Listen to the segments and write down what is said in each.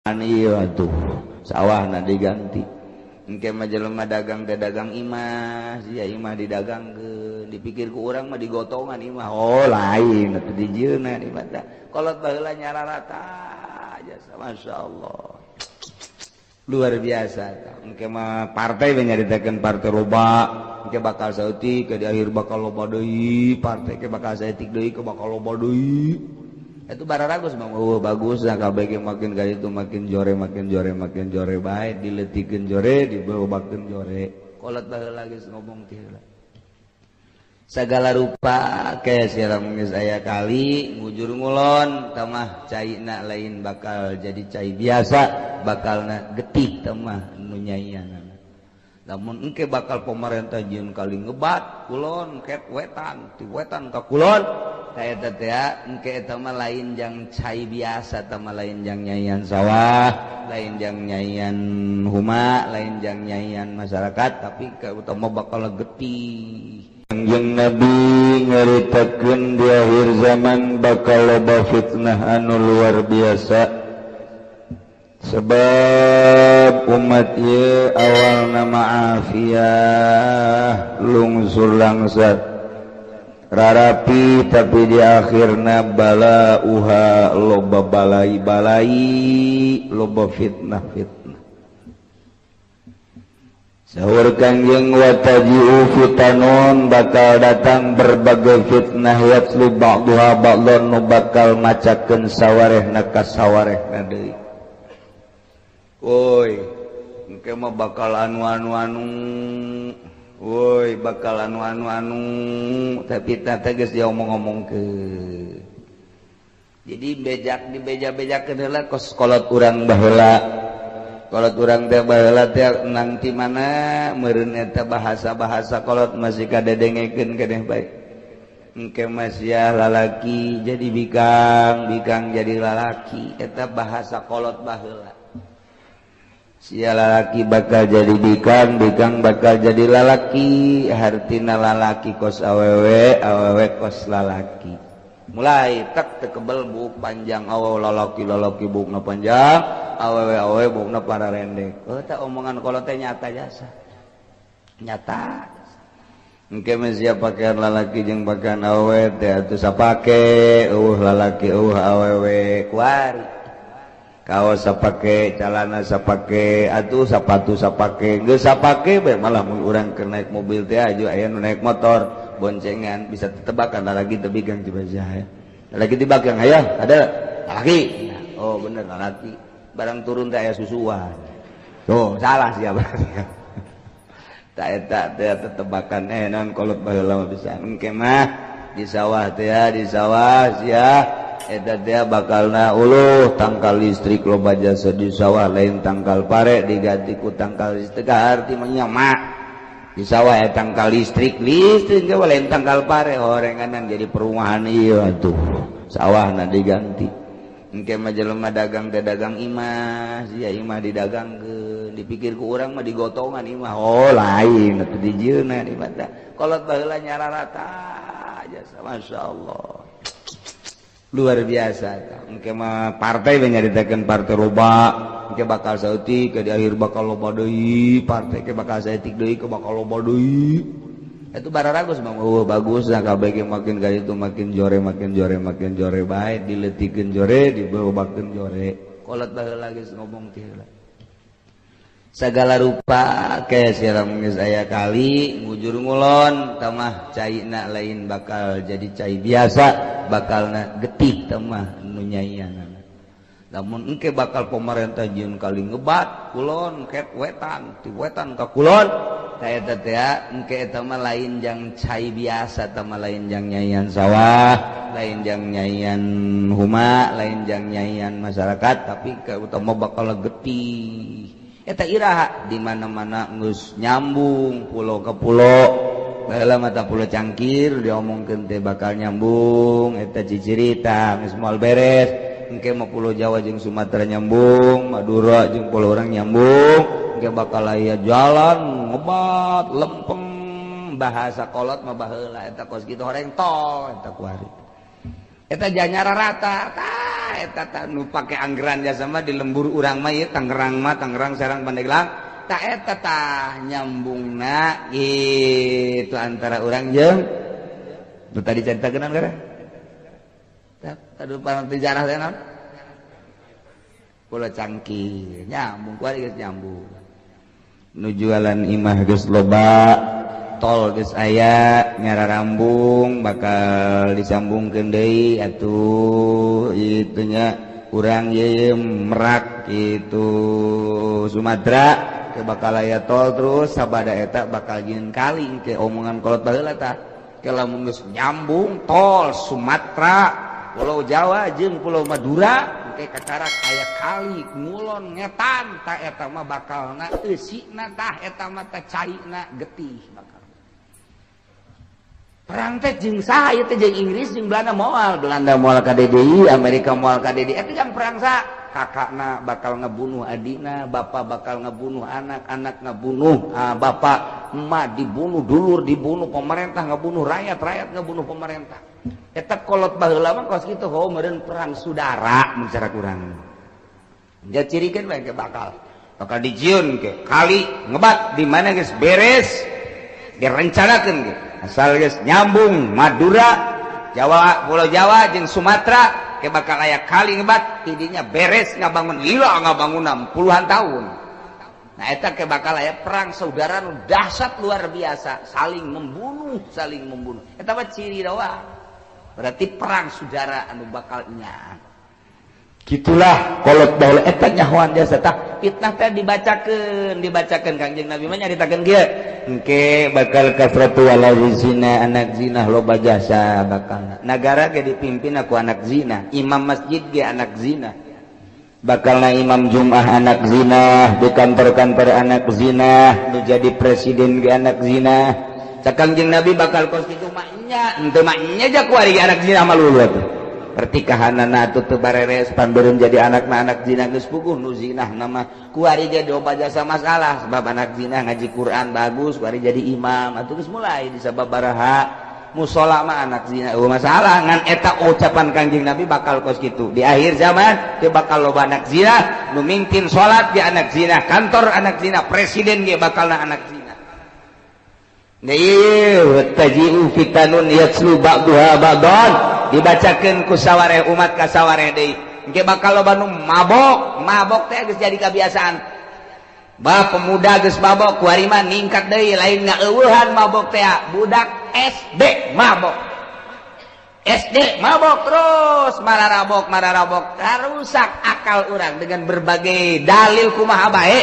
Iya tuh sawah na diganti engke mah jelema dagang teh dagang imah sia imah didagang ke dipikir ku urang mah digotongan imah oh lain atuh dijieuna imah teh kolot baheula nyararata aja masyaallah luar biasa engke mah partai we nyaritakeun partai loba engke bakal saeutik ke di akhir bakal loba deui partai ke bakal saeutik deui ke bakal loba deui itu bararagus bang, bagus nah kabeh makin kali itu makin jore baik diletikeun jore dibawakeun jore kolot baheula geus ngomong teh heula sagala rupa ke siram geus aya kali ngujur ngulon tamah caina lain bakal jadi cai biasa bakalna getih tamah nu nyaianana lamun engke bakal pemerintah jieun kali ngebat kulon ket wetan ti wetan ka kulon eta teh engke eta mah lain jang cai biasa eta mah lain jang nyaian sawah lain jang nyaian huma lain jang nyaian masyarakat tapi ka utama bakal getih jeung Nabi nyaritakeun di akhir zaman bakal loba fitnah anu luar biasa sebab umat ieu awalna ma'afiyah lungsur langsat rarapi tapi di akhirna bala uha loba balai loba fitnah sahur Kangjeng wataji'u fitanun bakal datang berbagai fitnah yatslu ba'duha ba'dun nu bakal macakeun sawarehna ka sawarehna deui woi engke mah bakal anu woi bakal anu tapi tata geus diomong-omong ke jadi bejak di beja-bejakeun heula kos kolot urang baheula kolot urang teh baheula teh nang ti mana meureun eta bahasa-bahasa kolot masih kadedengekeun keneh bae engke mah sia lalaki jadi bikang jadi lalaki eta bahasa kolot baheula sia lalaki bakal jadi bikang bakal jadi lalaki hartina lalaki kos awewe kos lalaki mulai tak tekebel buk panjang awewe lalaki bukna panjang awewe bukna para rendek eta omongan kolot teh nyata jasa nyata engke mah sia pakaian lalaki jeung pakaian awewe teh atuh sapake lalaki awewe kuari kaos sapake calana sapake atuh sepatu sapake geus sapake bae malah mun urang keur naik mobil teh aju aya nu naik motor boncengan bisa tetebakan lagi teu bigang cibazah ya lagi dibagang aya ada laki oh bener laki barang turun teh aya susuan tuh salah sia berarti tak eta teh tetebakan naon kolot baheula mah bisa engke mah di sawah teh di sawah sia eta teh bakalna uluh tangkal listrik loba jasa di sawah lain tangkal pare diganti ku tangkal listrik arti menyama di sawah aya tangkal listrik ge lain tangkal pare horenganan jadi perumahan ieu atuh sawahna diganti engke mah jelema dagang teh dagang imah sia imah didagang ke dipikir ku urang mah digotongan imah oh lain atuh dijieuna imah teh kolot baheula nyararata aja masyaallah luar biasa engke mah partai we nyaritakeun partai loba engke bakal saeutik ke di akhir bakal loba deui partai ke bakal saeutik deui ke bakal loba deui itu bararagus bang bagus nah kabeh makin kali itu makin jore baik diletikeun jore dibawakeun jore kolot baheula geus ngomong teh heula sagala rupa ke siram geus aya kali ngujur ngulon tamah caina lain bakal jadi cai biasa bakalna getih tamah nu nyaianana lamun engke bakal pemerintah jieun kali ngebat kulon ket wetan ti wetan ka kulon ta eta teh engke eta mah lain jang cai biasa tamah lain jang nyaian sawah lain jang nyaian huma lain jang nyaian masyarakat tapi ka utama bakal getih eta iraha di mana-mana geus nyambung pulau ke pulau baheula mata pulau Cangkir diomongkeun teh bakal nyambung eta cicirita geus moal beres engke mah pulau Jawa jeung Sumatera nyambung Madura jeung pulau urang nyambung engke bakal aya jalan ngebat lempeng bahasa kolot mah baheula eta kos kitu horeng tol eta kuari eta janyara rata tah eta nu pake anggeran jasa mah di lembur urang mah ieu Tangerang Serang Pandeglang tah eta tah nyambungna gitu antara urang jeung nu tadi caritakeun gara tah tadu sejarah teh naon Pulau Cangkir nyambung kuari geus nyambung nu jualan imah geus loba tol geus aya nyararambung bakal disambungkeun deui atuh itu nya urang ieu Merak gitu Sumatera ke bakal aya tol terus sabada eta bakal jieun kali ke omongan kolot baheula tah ke lamun geus nyambung tol Sumatera Pulau Jawa jeung Pulau Madura teh kacarak aya kali ngulon ngetan tah eta mah bakalna eusina tah eta mah teh caina getih bakal perang teh jeung saha ieu teh jeung Inggris jeung Belanda moal ka DDI Amerika moal ka DDI eta jang perang saha kakakna bakal ngebunuh adina bapak bakal ngebunuh anak ngebunuh bapak emak dibunuh dulur dibunuh pemerintah ngebunuh rakyat ngebunuh pemerintah eta kolot baheula mah kos kitu ho meureun perang saudara mun cara kurang dia cirikeun bae ke bakal dijieun ke kali ngebat di mana geus beres direncanakeun ge asal geus nyambung Madura Jawa Pulau Jawa jeung Sumatera ke bakal aya kali ngebat tidinya beres ngabangun lila ngabangun puluhan tahun nah eta ke bakal aya perang saudara nu dahsyat luar biasa saling membunuh eta mah ciri doang berarti perang saudara anu bakalnya gitulah kolot baheula eta nyahoan jasa tah fitnah teh dibacakeun Kangjeng Nabi mah nyaritakeun kieu engke bakal kasratu waladi zina anak zina loba jasa bakalna nagara ge dipimpin ku anak zina imam masjid ge anak zina bakalna imam Jumat anak zina di kantor-kantor anak zina nu jadi presiden ge anak zina Kangjeng Nabi bakal kos kitu maknya henteu maknya aja kuari anak zina mah luluh atuh pertikahanana atuh teu bareres pan beureum jadi anakna anak zina geus puguh nu zinah nama kuari ge doba jasa masalah sebab anak zina ngaji Quran bagus kuari jadi imam atuh geus mulai disababaraha musola mah anak zina masalah ngan eta ucapan Kangjeng Nabi bakal kos kitu di akhir zaman teu bakal loba anak zina nu mingpin salat ge anak zina kantor anak zina presiden ge bakalna anak zina taji'u fitanun yatslu ba'duha ba'dan dibacakeun ku sawareh umat ka sawareh deui engke bakal loba nu mabok teh geus jadi kebiasaan pemuda geus mabok kuari mah ningkat deui lain ngaeuweuhan mabok teh budak SD mabok terus mararabok rusak akal urang dengan berbagai dalil kumaha bae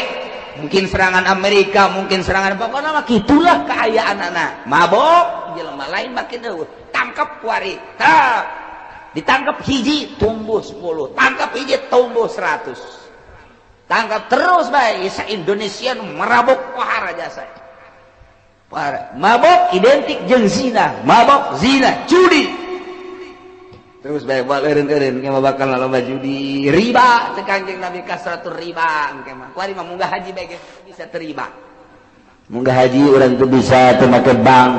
mungkin serangan Amerika mungkin serangan pokokna mah kitulah kaayaan anak mabok jelema lain makin eueuh tangkap kuari ditangkap hiji tumbuh 10 tangkap hiji tumbuh 100 tangkap terus bae sa Indonesia merabok pahara jasa mabok identik jeung zina mabok zina judi terus bae moal eureun-eureun engke mah bakal loba judi riba teh Kangjeng Nabi kasratur riba engke mah kuari mah munggah haji bae bisa teriba munggah haji urang teu bisa teu make bank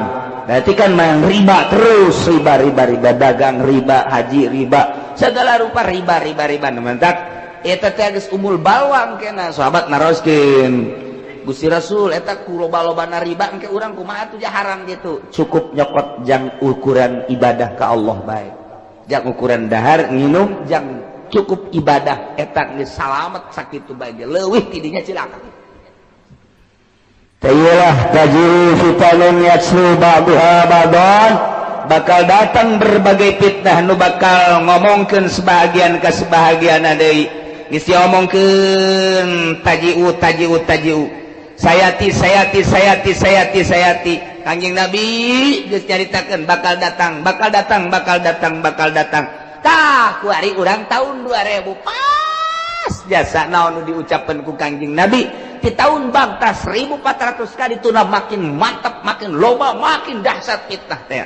berarti kan mah riba terus riba dagang riba haji riba segala rupa riba nementak eta teh geus umul bawang kena sahabat naroskeun Gusti Rasul eta ku loba-lobana riba engke urang kumaha atuh haram gitu cukup nyokot jang ukuran ibadah ka Allah bae jang ukuran dahar nginum jang cukup ibadah eta geus salamet sakitu bae leuwih tidinya cilaka tayylah tajiru fitanun yatslu ba'duha ba'dan bakal datang berbagai fitnah nu bakal ngomongkeun sebahagian ka sebahagian deui geus diomongkeun tajiu sayati Kangjeng Nabi geus nyaritakeun bakal datang tah kuari urang tahun 2000 pas jasa naon nu diucapkeun ku Kangjeng Nabi di tahun bangta 1400 kali tuna makin mantap makin loba makin dahsyat fitnah teh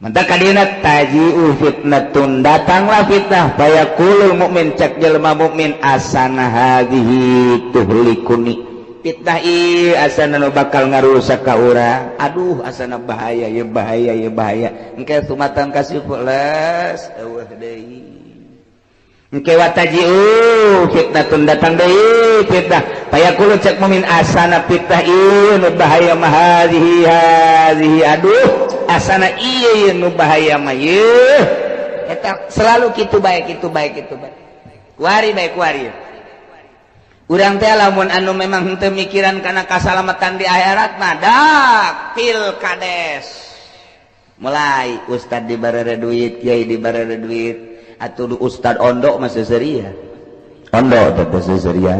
mantap kadina taji'u fitnatun datanglah fitnah fayaqulul mukmin cek jelema mukmin asana hadhihi tuhlikuni fitnah ieu asana nu bakal ngarusak ka urang. Aduh asana bahaya ya bahaya ya bahaya. Engke tumatan kasih pulas eueuh deui. Engke watajiu fitnatun datang deui fitnah. Payakulu cek mumin asana fitnah ieu nu bahaya mah hazihi aduh asana ieu nu bahaya mah yeuh. Eta selalu kitu bae kitu bae kitu bae. Kuari bae kuari. Urang teh lamun anu memang henteu mikiran kana kasalamatan di akhirat mah dak pilkades. Mulai ustad dibaraha duit, kiai dibaraha duit, atuh ustad ondok mah seuseurian. Ondok teh seuseurian.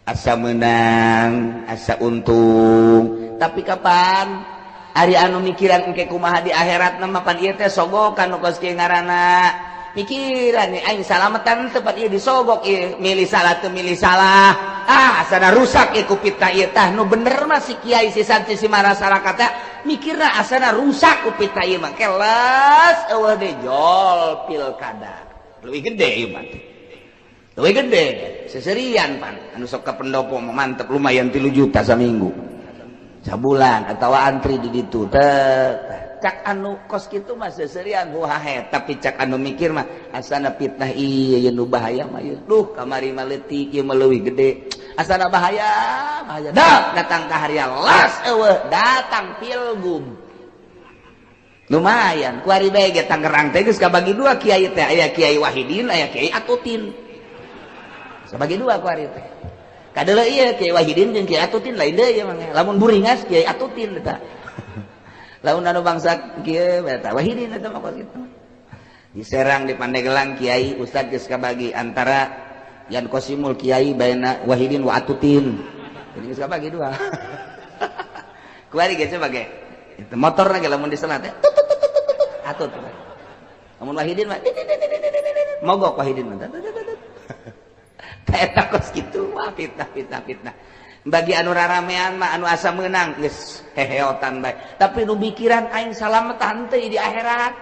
Asa menang, asa untung. Tapi kapan ari anu mikiran engke kumaha di akhirat mah pan ieu teh sogokan nu kos kieu ngaranna. Pikiran nih aing salamatan tempat ieu disogok ieu milih salah teu milih salah asana rusak ieu ku fitnah ieu tah nu bener mah si kiai si santri si masyarakat teh mikirna asana rusak ku fitnah ieu mah kelas eueuh de jol pilkada leuwih gede ieu mah leuwih gede seserian pan anu sok ka pendopo mah mantep lumayan 3 juta saminggu sabulan atawa antri di ditu teh cak anu kos kitu mah seserian huhahe tapi cak anu mikir mah asana fitnah ieu nu bahaya mah ieu duh kamari mah leutik ieu mah leuwih gede asana bahaya dak datang ka hari las eueuh datang pilgub lumayan kuari bae ge Tangerang teh geus kabagi 2 kiai teh aya Kiai Wahidin aya Kiai Atutin sabagi 2 kuari teh kadeuleu ieu Kiai Wahidin jeung Kiai Atutin lain deui mah lamun buringas Kiai Atutin eta laun anu bangsa kieu eta Wahidin eta mah kitu. Di Serang di Pandeglang Kiai Ustad geus kabagi antara Yan Kosimul Kiai baena Wahidin wa Atutin. Jadi geus kabagi 2. Kuari ge coba ge. Itu motorna ge lamun diselat teh. Atut. Lamun Wahidin mah mogok Wahidin mah. Eta kos kitu mah fitnah. Bagi anu raramean mah anu asa menang geus heheotan bae tapi nu mikiran aing salamatan teh di akhirat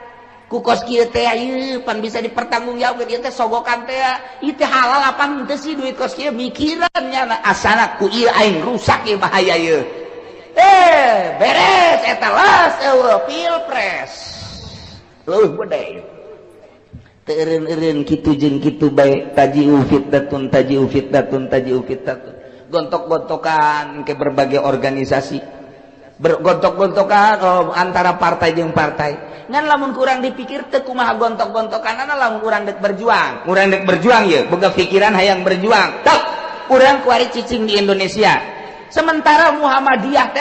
ku kos kieu teh ieu pan bisa dipertanggungjawabkeun ieu teh sogokan teh ieu teh halal apa henteu sih duit kos kieu mikiran nya asana ku ieu aing rusak ieu bahaya ieu beres eta las eueuh pilpres leuwih gede teu eureun-eureun kitu jeung kitu bae tajiu fitnatun gontok-gontokan ke berbagai organisasi bergontok-gontokan antara partai jeung partai ngan lamun kurang dipikir teu kumaha gontok-gontokanna lamun urang dek berjuang ye boga pikiran hayang berjuang tak urang kuari cicing di Indonesia sementara Muhammadiyah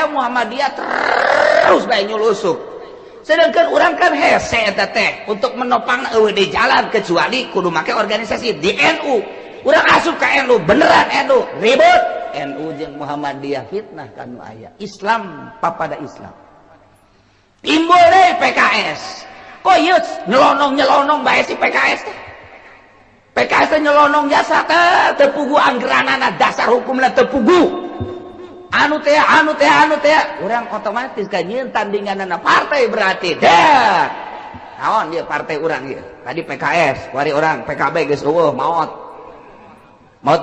terus bae nyulusuk sedangkan urang kan hese eta teh untuk menopang eueuh di jalan kecuali kudu make organisasi di NU urang asup ka NU beneran NU ribut NU jeung Muhammadiyah fitnah kanu aya Islam papada Islam timbul deui PKS kok ieu nyelonong bae si PKS teh PKS teh nyelonong jasa teh teu pugu anggeranana dasar hukumna teu pugu anu teh urang otomatis ka nyieun tandinganana partai berarti dah naon ieu partai urang ieu tadi PKS kuari urang PKB geus eueuh maut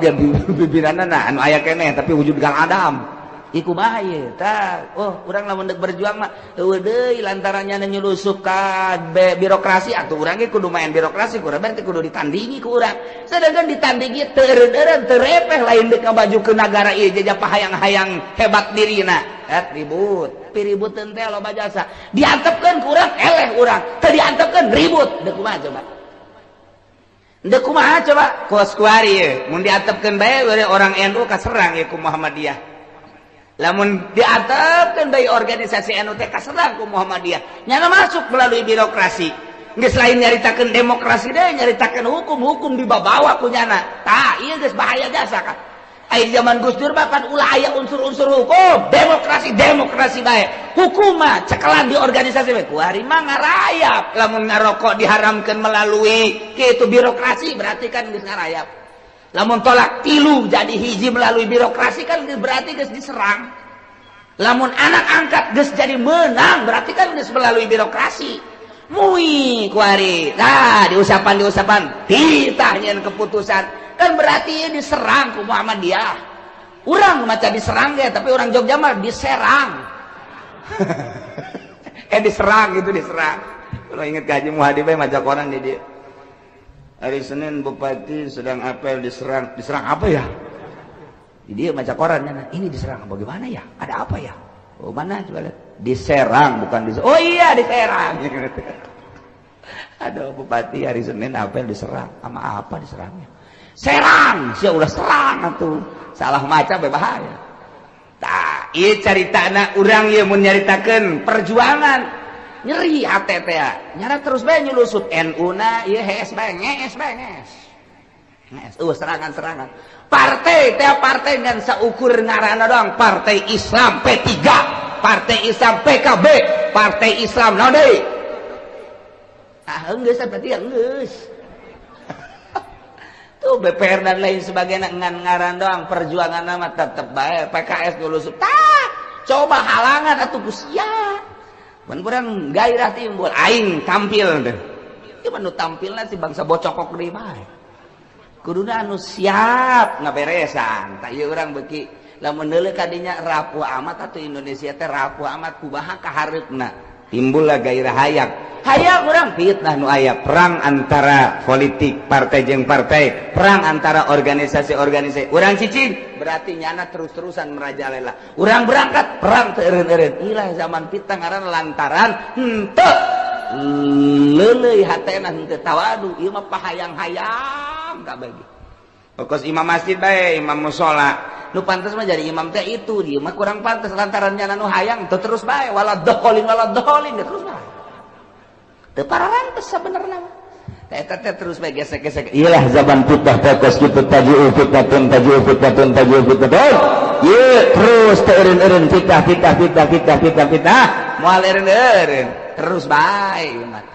dia pimpinanna anu aya keneh tapi wujud Kang Adam iku bae tah urang lamun deuk berjuang mah eueuh deui lantarannya nyulusuk ka birokrasi atuh urang ge kudu main birokrasi kurang berarti kudu ditandingi ku urang sedangkan ditandingi teu eureun teu repeh lain deuk ngabaju ke negara ieu jajah hayang-hayang hebat dirina ribut teh loba jasa diantepkeun ku urang eleh urang teu diantepkeun ribut deuk kumaha coba ndek kumaha coba kos kuari ye mun diatepkeun bae orang NU kaserang ye ku Muhammadiyah lamun diatepkeun bae organisasi NU teh kaserang ku Muhammadiyah nyana masuk melalui birokrasi geus lain nyaritakeun demokrasi deui nyaritakeun hukum dibabawa ku nyana tah ieu geus bahaya jasa kan ai zaman Gus Dur mah kan ulah aya unsur-unsur hukum demokrasi bae hukum mah cekelan di organisasi bae kuari mah ngarayap lamun ngarokok diharamkeun melalui kitu birokrasi berarti kan geus ngarayap lamun tolak tilu jadi hiji melalui birokrasi kan berarti geus diserang lamun anak angkat geus jadi menang berarti kan geus melalui birokrasi mui kuari nah diusapan titah nyeun keputusan kan berarti diserang ku Muhammadiyah Urang maca diserang ge, tapi orang Jogja mah diserang. Diserang gitu, diserang. Kalau inget ke Haji Muhadi bae maca koran di dia. Hari Senin Bupati sedang apel diserang. Diserang apa ya? Dia maca korannya. Ini diserang bagaimana ya? Ada apa ya? Oh mana coba lihat. Diserang bukan diserang. Oh iya diserang. Ada Bupati hari Senin apel diserang. Sama apa diserangnya? Serang. Sia ulah serang atuh. Salah maca berbahaya. Tah, ieu caritana urang ieu mun nyaritakeun perjuangan. Nyeri hati teh nyara terus bae nyulusut NU na ieu hees bae ngees serangan partai teh partai ngan saukur ngaranna doang partai Islam P3 partai Islam PKB partai Islam naon deui geus berarti geus tuh BPR dan lain sebagainya ngan ngaran doang perjuangan mah tetep bae PKS nyulusut tah coba halangan atuh sia mun gairah timbul aing tampil teh. Ieu mah nu tampilna si bangsa bocokok deui bae. Kuduna anu siap ngaberesan. Tah ieu urang beuki lamun deuleu kadinya rapuh amat atuh Indonesia teh rapuh amat kumaha kahareupna. Timbullah gairah hayang. Hayang urang fitnah nu aya perang antara politik partai jeung partai, perang antara organisasi-organisasi. Urang cicing berarti nyana terus-terusan merajalela. Urang berangkat perang teu eureun-eureun. Ilah zaman fitnah ngaranna lantaran henteu leuleuy hatena henteu tawadu. Ieu mah pahayang-hayang kabeh. Pokos imam masjid bae, imam mushola. Nu pantes mah jadi imam teh itu, dia mah kurang pantes lantaran nyana nu hayang teu terus bae wala doholin terus bae. Teu pararantes sabenerna mah. Teh eta teh terus bae gesek-gesek. Iyalah zaman fitnah pokos kitu tajiu fitnatun. Ieu terus teu eureun-eureun fitnah. Moal eureun-eureun terus bae mah.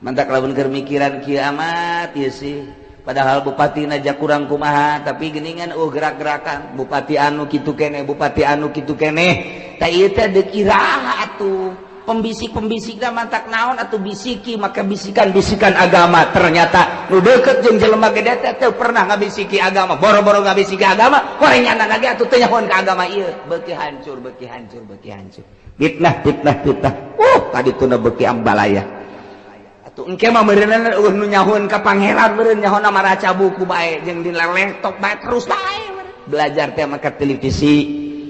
Mantak lamun keur mikiran kieu amat ieu sih. Padahal bupati naja kurang kumaha tapi geuningan gerak-gerakan bupati anu kitu keneh tah ieu teh deuk iraha atuh pembisik-pembisik mantak naon atuh bisiki maka bisikan-bisikan agama ternyata nu deukeut jeung jelema gede teh teu pernah ngabisiki agama boro-boro ngabisiki agama korenyanan lagi atuh teu nyahoan ka agama ieu beuki hancur fitnah tadi tuna beuki ambalaya. Engke mah meureunna nu nyahoan ka pangeran meureun nyahoan maraca buku bae jeung di laptop bae terus bae belajar teh make televisi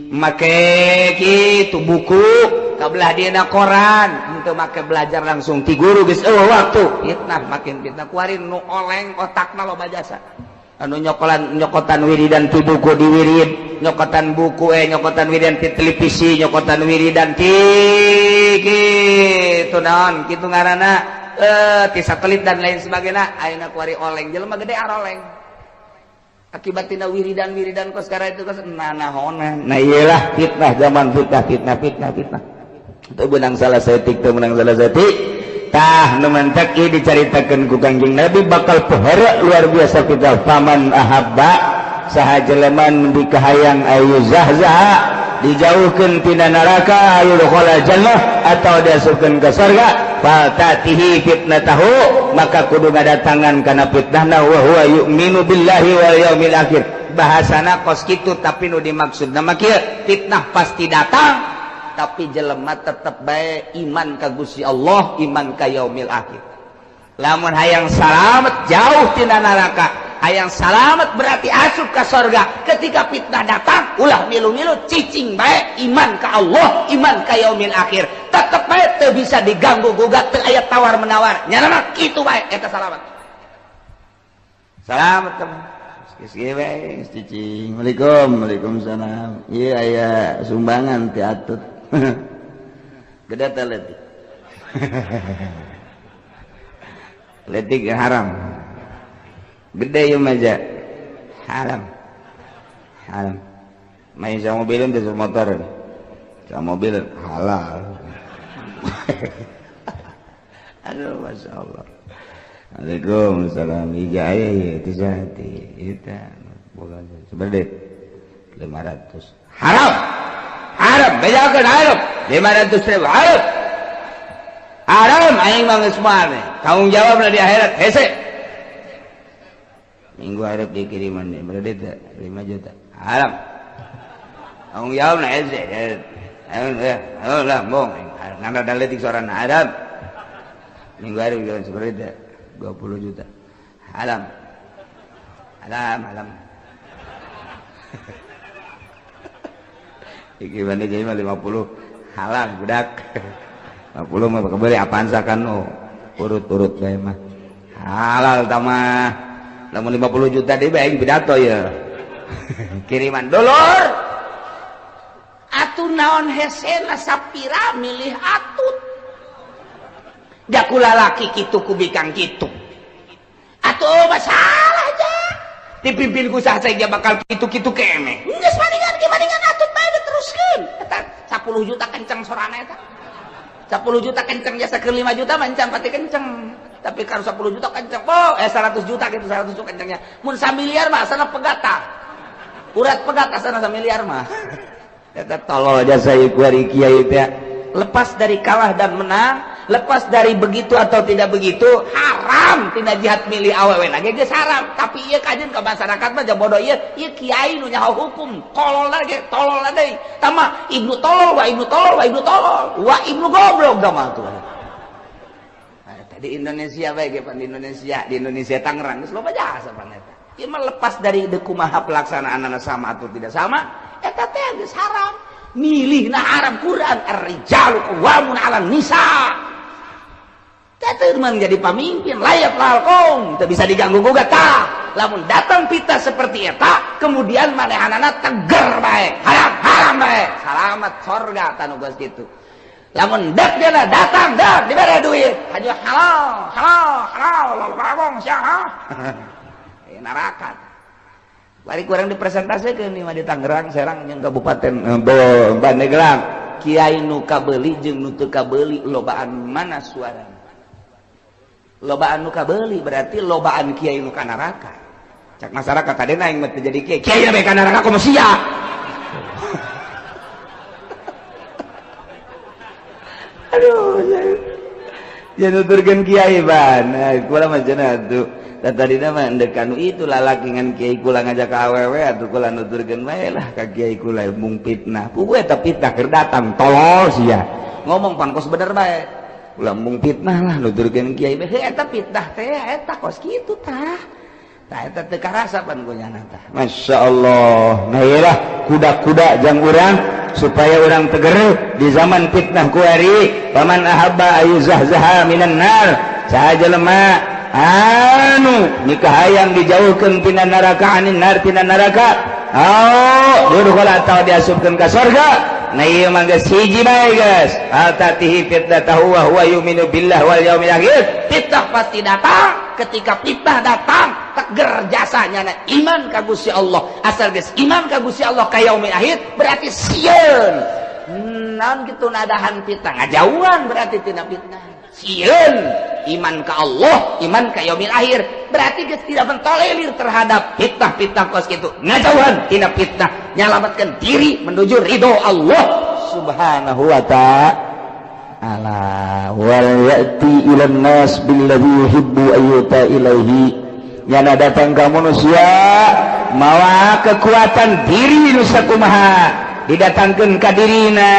make kitu buku kabelah dieuna koran henteu make belajar langsung ti guru geus waktu fitnah makin fitnah kuari nu oleng otakna loba jasa anu nyokotan wiridan ti buku di wirid nyokotan buku nyokotan wiridan ti televisi nyokotan wiridan ti kitu naon kitu ngaranna ti satelit dan lain sebagainya ayeuna kuari oleng jelema gede aroleng akibat tina wiridan kos sekarang itu kos nanahonan nah iyalah fitnah zaman fitnah teu beunang salah saeutik tah nu mentek ieu dicaritakeun ku Kangjeng Nabi bakal pahara luar biasa kita faman ahabba saha jelema nu dikahayang ayu zahzah dijauhkeun tina neraka yudkhula jannah atau diasupkeun ka surga fatatihi fitnatahu maka kudu ngadatangan kana fitnahna wa huwa yu'minu billahi wal yaumil akhir bahasana kos kitu tapi nu dimaksudna mah kieu fitnah pasti datang tapi jelema tetep bae iman ka Gusti Allah iman ka yaumil akhir lamun hayang salamet jauh tina neraka hayang salamet berarti asup ka surga ketika fitnah datang ulah milu-milu cicing bae iman ka Allah iman ka yaumil akhir tetep bae teu bisa diganggu gugat teu aya tawar menawar nyana mah kitu bae eta salamet geus bae cicing waalaikumsalam ieu aya sumbangan ti atut gede teh leutik leutik haram gede ya maja haram main sama mobilin terus motor sama mobil halal aduh masya Allah Waalaikumsalam ijaya ya itu jati itu bukan sebenarnya 500 haram bedakan haram 500.000 haram aing mah geus moal tanggung jawab di akhirat hese minggu harap dikiriman nih berarti 5 juta haram tanggung jawab na eze ayo lah bong ngana daletik soran Adam minggu hari jalan seperti itu 20 juta alam iki bani jadi mah 50 halal budak 50 mah kebeli apaan sakan urut bae mah halal tamah lamun 50 juta deui bae pidato ya kiriman dulur atuh naon hesena sapira milih atut da kula laki kitu ku bikang kitu atuh masalah aja dipimpin ku saha bakal kitu-kitu kene geus maningan atut bae diteruskeun eta 10 juta kenceng sorana eta 10 juta kenceng jasa ke 5 juta mancang pati kenceng tapi kalau 10 juta kenceng 100 juta gitu 100 juta kencengnya mun 1 miliar mah sana pegata urat pegata sana 1 miliar mah eta tolol aja saya kuari kiai teh lepas dari kalah dan menang lepas dari begitu atau tidak begitu haram tina jihad milih awewe lagi geus haram tapi ieu kajeun ka masyarakat mah bodoh ieu kiai nu nyaho hukum tolol lagi tolol deui tama ibnu tolol wa ibnu goblok gama tuh di Indonesia bae ge di Indonesia Tangerang geus loba jasa pan eta ieu mah lepas dari kumaha pelaksanaanna sama atau tidak sama eta teh geus haram milih na haram Quran ar-rijalu qawwamun 'alan nisa teh menjadi pemimpin layak lalkong tidak bisa diganggu gugat lamun datang pita seperti eta kemudian manehanana teger bae haram bae selamat surga tanu geus kitu lamun dak dia datang dak dibere duit hanya halal lalkong sia neraka bari kurang dipresentasikan nih mah di Tangerang Serang jeung kabupaten Pandeglang kiai nu kabeuli jeung nu teu kabeuli lobaan mana suarana lobaan nu kabeuli berarti lobaan kiai nu ka neraka cak masyarakat tadena aing mah teu jadi kiai bae ka neraka kumaha sia aduh ya nuturkeun kiai ban kula mah cenah atuh dan tadi nama ndekanu itu lalaki ngan kiai kula ngajak ka awewe atuh kula nuturkeun bae lah ka kiai kula mung fitnah puguh eta fitnah keur datang tolol sia ngomong pangkos bener bae kula mung fitnah lah nuturkeun kiai bae eta fitnah teh eta kos kitu tah eta teu karasa pan kunyana tah masyaallah nah iyalah kuda-kuda jang urang supaya orang teger di zaman fitnah kuari paman ahabba ayuzahzaha minan nar saha jelema anu nikah hayang dijauhkeun tina neraka anin nar tina neraka durhul atau diasupkeun ka surga nah ieu mah geus hiji bae geus atatihi fitnatahu wa huwa yu'minu billah wal yaumil akhir fitnah pasti datang ketika fitnah datang teger jasanya iman ka Gusti Allah asal geus iman ka Gusti Allah ka yaumil akhir berarti sieun naon kitu nadahan fitnah ngajauhan berarti tina fitnah sieun iman ka Allah iman ka yaumil akhir berarti geus tidak mentolerir terhadap fitnah-fitnah kos kitu ngajauhan tina fitnah nyalamatkeun diri menuju ridho Allah subhanahu wa ta'ala wal ya'ti ilan nas billadhi yuhibbu ayyuta ilaihi yana datang ka manusia mawa kekuatan diri nu sakumaha didatangkeun ka dirina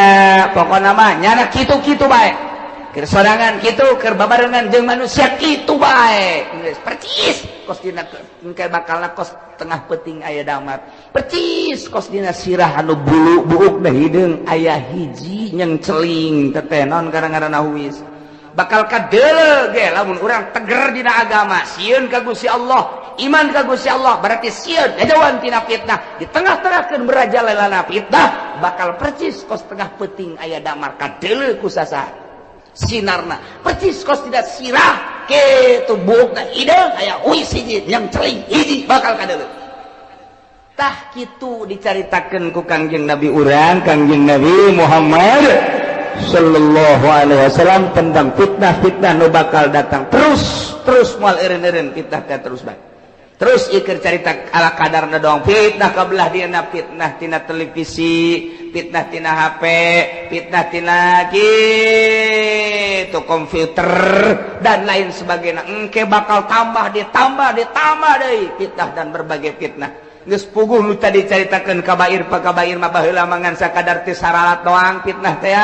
pokona mah nyana kitu-kitu bae keur sorangan kitu keur babarengan jeung manusia kitu bae percis kos dina engke bakalna kos tengah peuting aya damar percis kos dina sirah anu bulu buukna hideung aya hiji nyeng celing teteh naon ngaranna huis bakal kadeuleu ge lamun urang teger dina agama sieun ka Gusti Allah iman ka Gusti Allah berarti sieun ngajauhan tina fitnah di tengah-tengahkeun merajalelana fitnah bakal percis kos tengah peuting aya damar kadeuleu ku sasaha sinarna percis kos tidak sirah kitu buukna hideung aya huis hiji nyeng celing hiji bakal kadeuleu tah kitu dicaritakeun ku Kangjeng Nabi urang Kangjeng Nabi Muhammad sallallahu alaihi wasallam tentang fitnah-fitnah nu bakal datang terus moal eureun-eureun fitnah teh terus bae terus ikir cerita ala kadarna dong fitnah kabelah dina fitnah tina televisi fitnah tina HP fitnah tina gitu komputer dan lain sebagainya engke bakal tambah ditambah deui fitnah dan berbagai fitnah geus puguh nu tadi caritakeun kabair pakabair mah baheula mangan sakadar teu saralat doang fitnah teh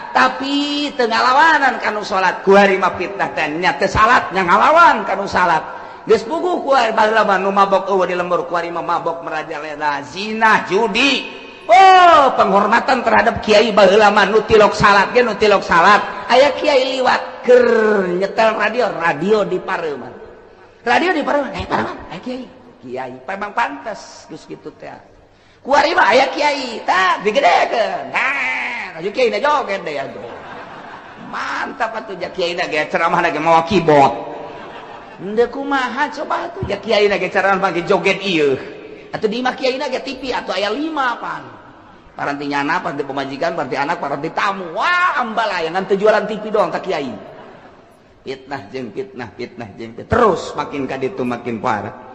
tapi teu ngalawanan kanu salat ku hari mah fitnah teh nya teu salat nya ngalawan kanu salat geus puguh ku ari baheula mah nu mabok eueuh di lembur ku ari mah mabok merajalela zina judi oh penghormatan terhadap kiai baheula mah nu tilok salat ge nu tilok salat aya kiai liwat keur nyetel radio di pareuman aya kiai memang pantes geus kitu teh ku ari mah aya kiai tah digedekeun nah aju kiai na joget deh atuh mantap atuh ja kiai na ge ceramahna ge mawa keyboard henteu kumaha coba atuh ja kiai na ge ceramah ge joget ieu atuh di imah kiai na ge TV atuh aya 5 pan paranti nyana paranti pemajikan paranti anak paranti tamu wah ambalayangan teu jualan TV doang tak kiai fitnah jeung fitnah terus makin ka ditu makin parah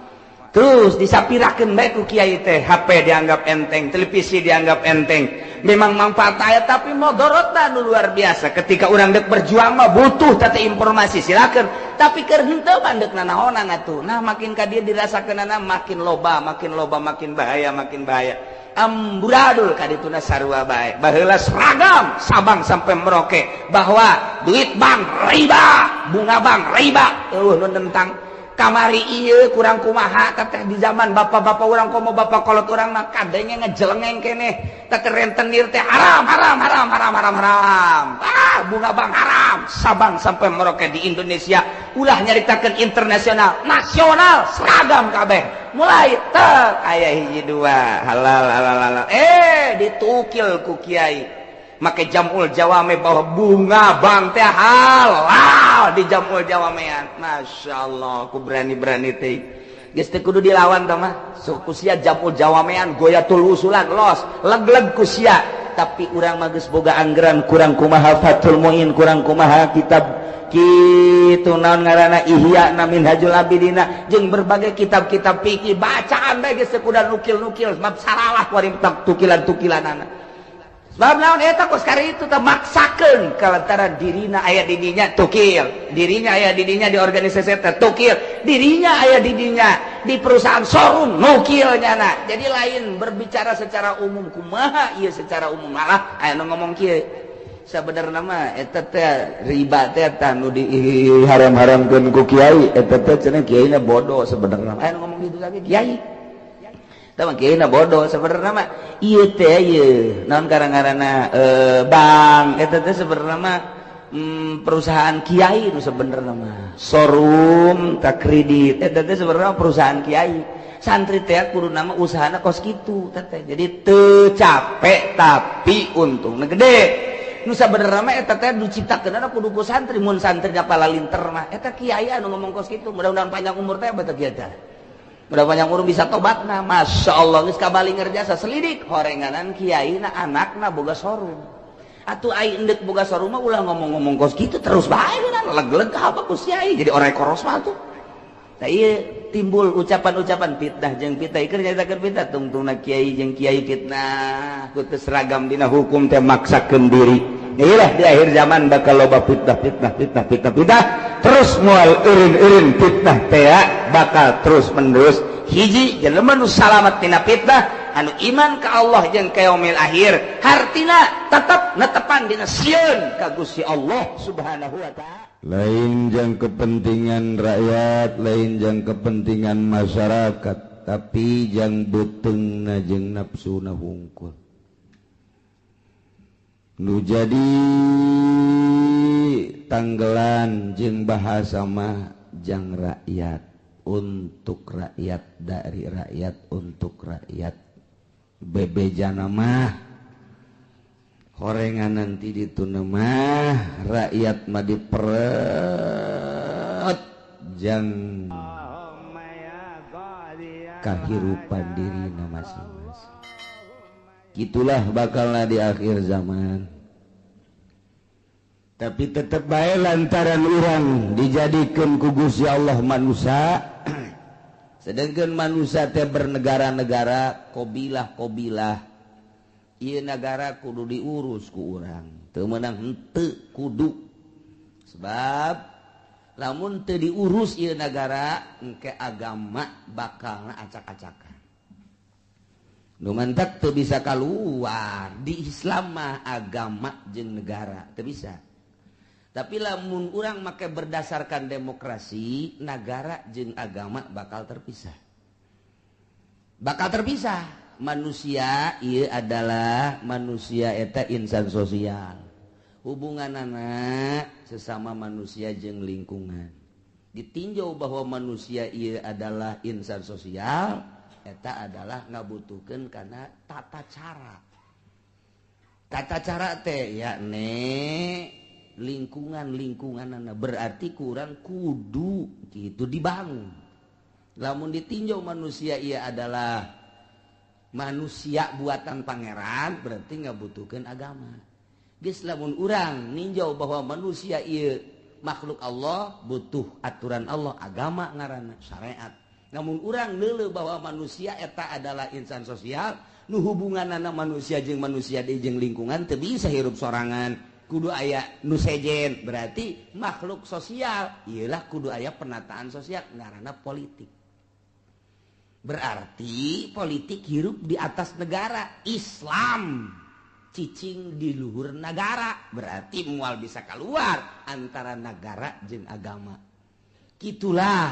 terus disapirakeun bae ku kiai teh HP dianggap enteng televisi dianggap enteng memang manfaat aya tapi modorotna nu luar biasa ketika urang dek berjuang mah butuh teh informasi silakeun tapi keur henteu mandekna naonan atuh nah makin ka dieu dirasakeunana makin loba makin bahaya amburadul ka dituna sarua bae baheula seragam Sabang sampai Merauke bahwa duit bank riba bunga bank riba eueuh nu nentang kamari ieu kurang kumaha teteh di zaman bapak-bapak urang komo bapak kolot urang mah kadenge ngejelengeng keneh teteh rentenir teh haram bunga bank haram Sabang sampai Merauke di Indonesia ulah nyaritakeun internasional nasional seragam kabeh mulai teu aya hiji dua halal ditukil ku kiai make jamul jawame bahwa bunga bank teh halal di jamul jawamean masyaallah ku berani teh geus teu kudu dilawan tah mah suku sia jamul jawamean goyatul usulan los leg-leg ku sia tapi urang mah geus boga anggaran kurang kumaha Fathul Muin kurang kumaha kitab kitu naon ngaranna Ihya na Minhajul Abidina jeung berbagai kitab-kitab fikih bacaan bae geus sekuda nukil-nukil mab saralah ku ari tukilan-tukilanana sebab naon eta kos kari itu teh maksakeun kalantaran dirina aya di dinya tukil dirinya aya di dinya di organisasi teh tukil dirinya aya di dinya di perusahaan showroom nukil nyana jadi lain berbicara secara umum kumaha ieu secara umum malah aya nu ngomong kieu sabenerna mah eta teh riba teh tah nu diharam-haramkeun ku kiai eta teh cenah kiaina bodoh sabenerna aya nu ngomong kitu lagi kiai tah kiai na bodoh sabenerna mah ieu teh ieu naon ngaranna bank eta teh sabenerna mah perusahaan kiai nu sabenerna mah showroom tak kredit eta teh sabenerna perusahaan kiai santri teh kudu nama usahana kos kitu teh jadi teu capek tapi untungna gede nu sabenerna mah eta teh diciptakeunna kudu ku santri mun santri palalinter mah eta kiai anu ngomong kos kitu mudah-mudahan panjang umur teh bae kieu teh mudah panjang umur bisa tobatna masyaallah geus kabali ngerjasa selidik horenganan kiaina anakna boga showroom atuh ai endek boga showroom mah ulah ngomong-ngomong kos kitu terus bae leg-leg ka apa ku kiai jadi orang koros mah tuh tah ieu timbul ucapan-ucapan fitnah jeung fitnah keur nyaritakeun fitnah tungtungna kiai jeung kiai fitnah ku teu seragam dina hukum teh maksakeun diri inilah di akhir zaman bakal loba fitnah terus moal eureun fitnah teh bakal terus menerus hiji jelema nu salamet tina fitnah anu iman ka Allah jeung ka yaumil akhir hartina tetep netepan dina sieun ka Gusti Allah Subhanahu wa taala lain jang kepentingan rakyat lain jang kepentingan masyarakat tapi jang beteungna jeung nafsuna hungkul nu jadi tanggelan jeung bahasa mah jang rakyat untuk rakyat dari rakyat untuk rakyat bebejana mah horengan nanti dituna mah rakyat mah diperet jang kahirupan dirina masing-masing gitulah bakalna di akhir zaman tapi tetep bae lantaran urang dijadikeun ku Gusti Allah manusia sedangkan manusia teh bernegara-negara kobilah ieu negara kudu diurus ku urang teu meunang henteu kudu sebab lamun teu diurus ieu negara engke agama bakalna acak-acakan nu mantak teu bisa kaluar di Islam mah agama jeung negara teu bisa tapi lamun urang make berdasarkan demokrasi negara jeung agama bakal terpisah manusia ieu adalah manusia eta insan sosial hubungan anak sesama manusia jeung lingkungan ditinjau bahwa manusia ieu adalah insan sosial eta adalah ngabutuhkeun kana tata cara teh yakni lingkungan berarti kurang kudu gitu dibangun lamun ditinjau manusia ia adalah manusia buatan pangeran berarti ngabutuhkeun agama geus lamun urang ninjau bahwa manusia ieu makhluk Allah butuh aturan Allah agama ngaranna syariat namun urang neuleuh bahwa manusia eta adalah insan sosial nu hubunganna manusia jeung manusia deui jeung lingkungan teu bisa hirup sorangan kudu aya nu sejen berarti makhluk sosial iyalah kudu aya penataan sosial ngaranna politik berarti politik hirup di atas negara Islam cicing di luhur negara berarti moal bisa keluar antara negara jeung agama gitulah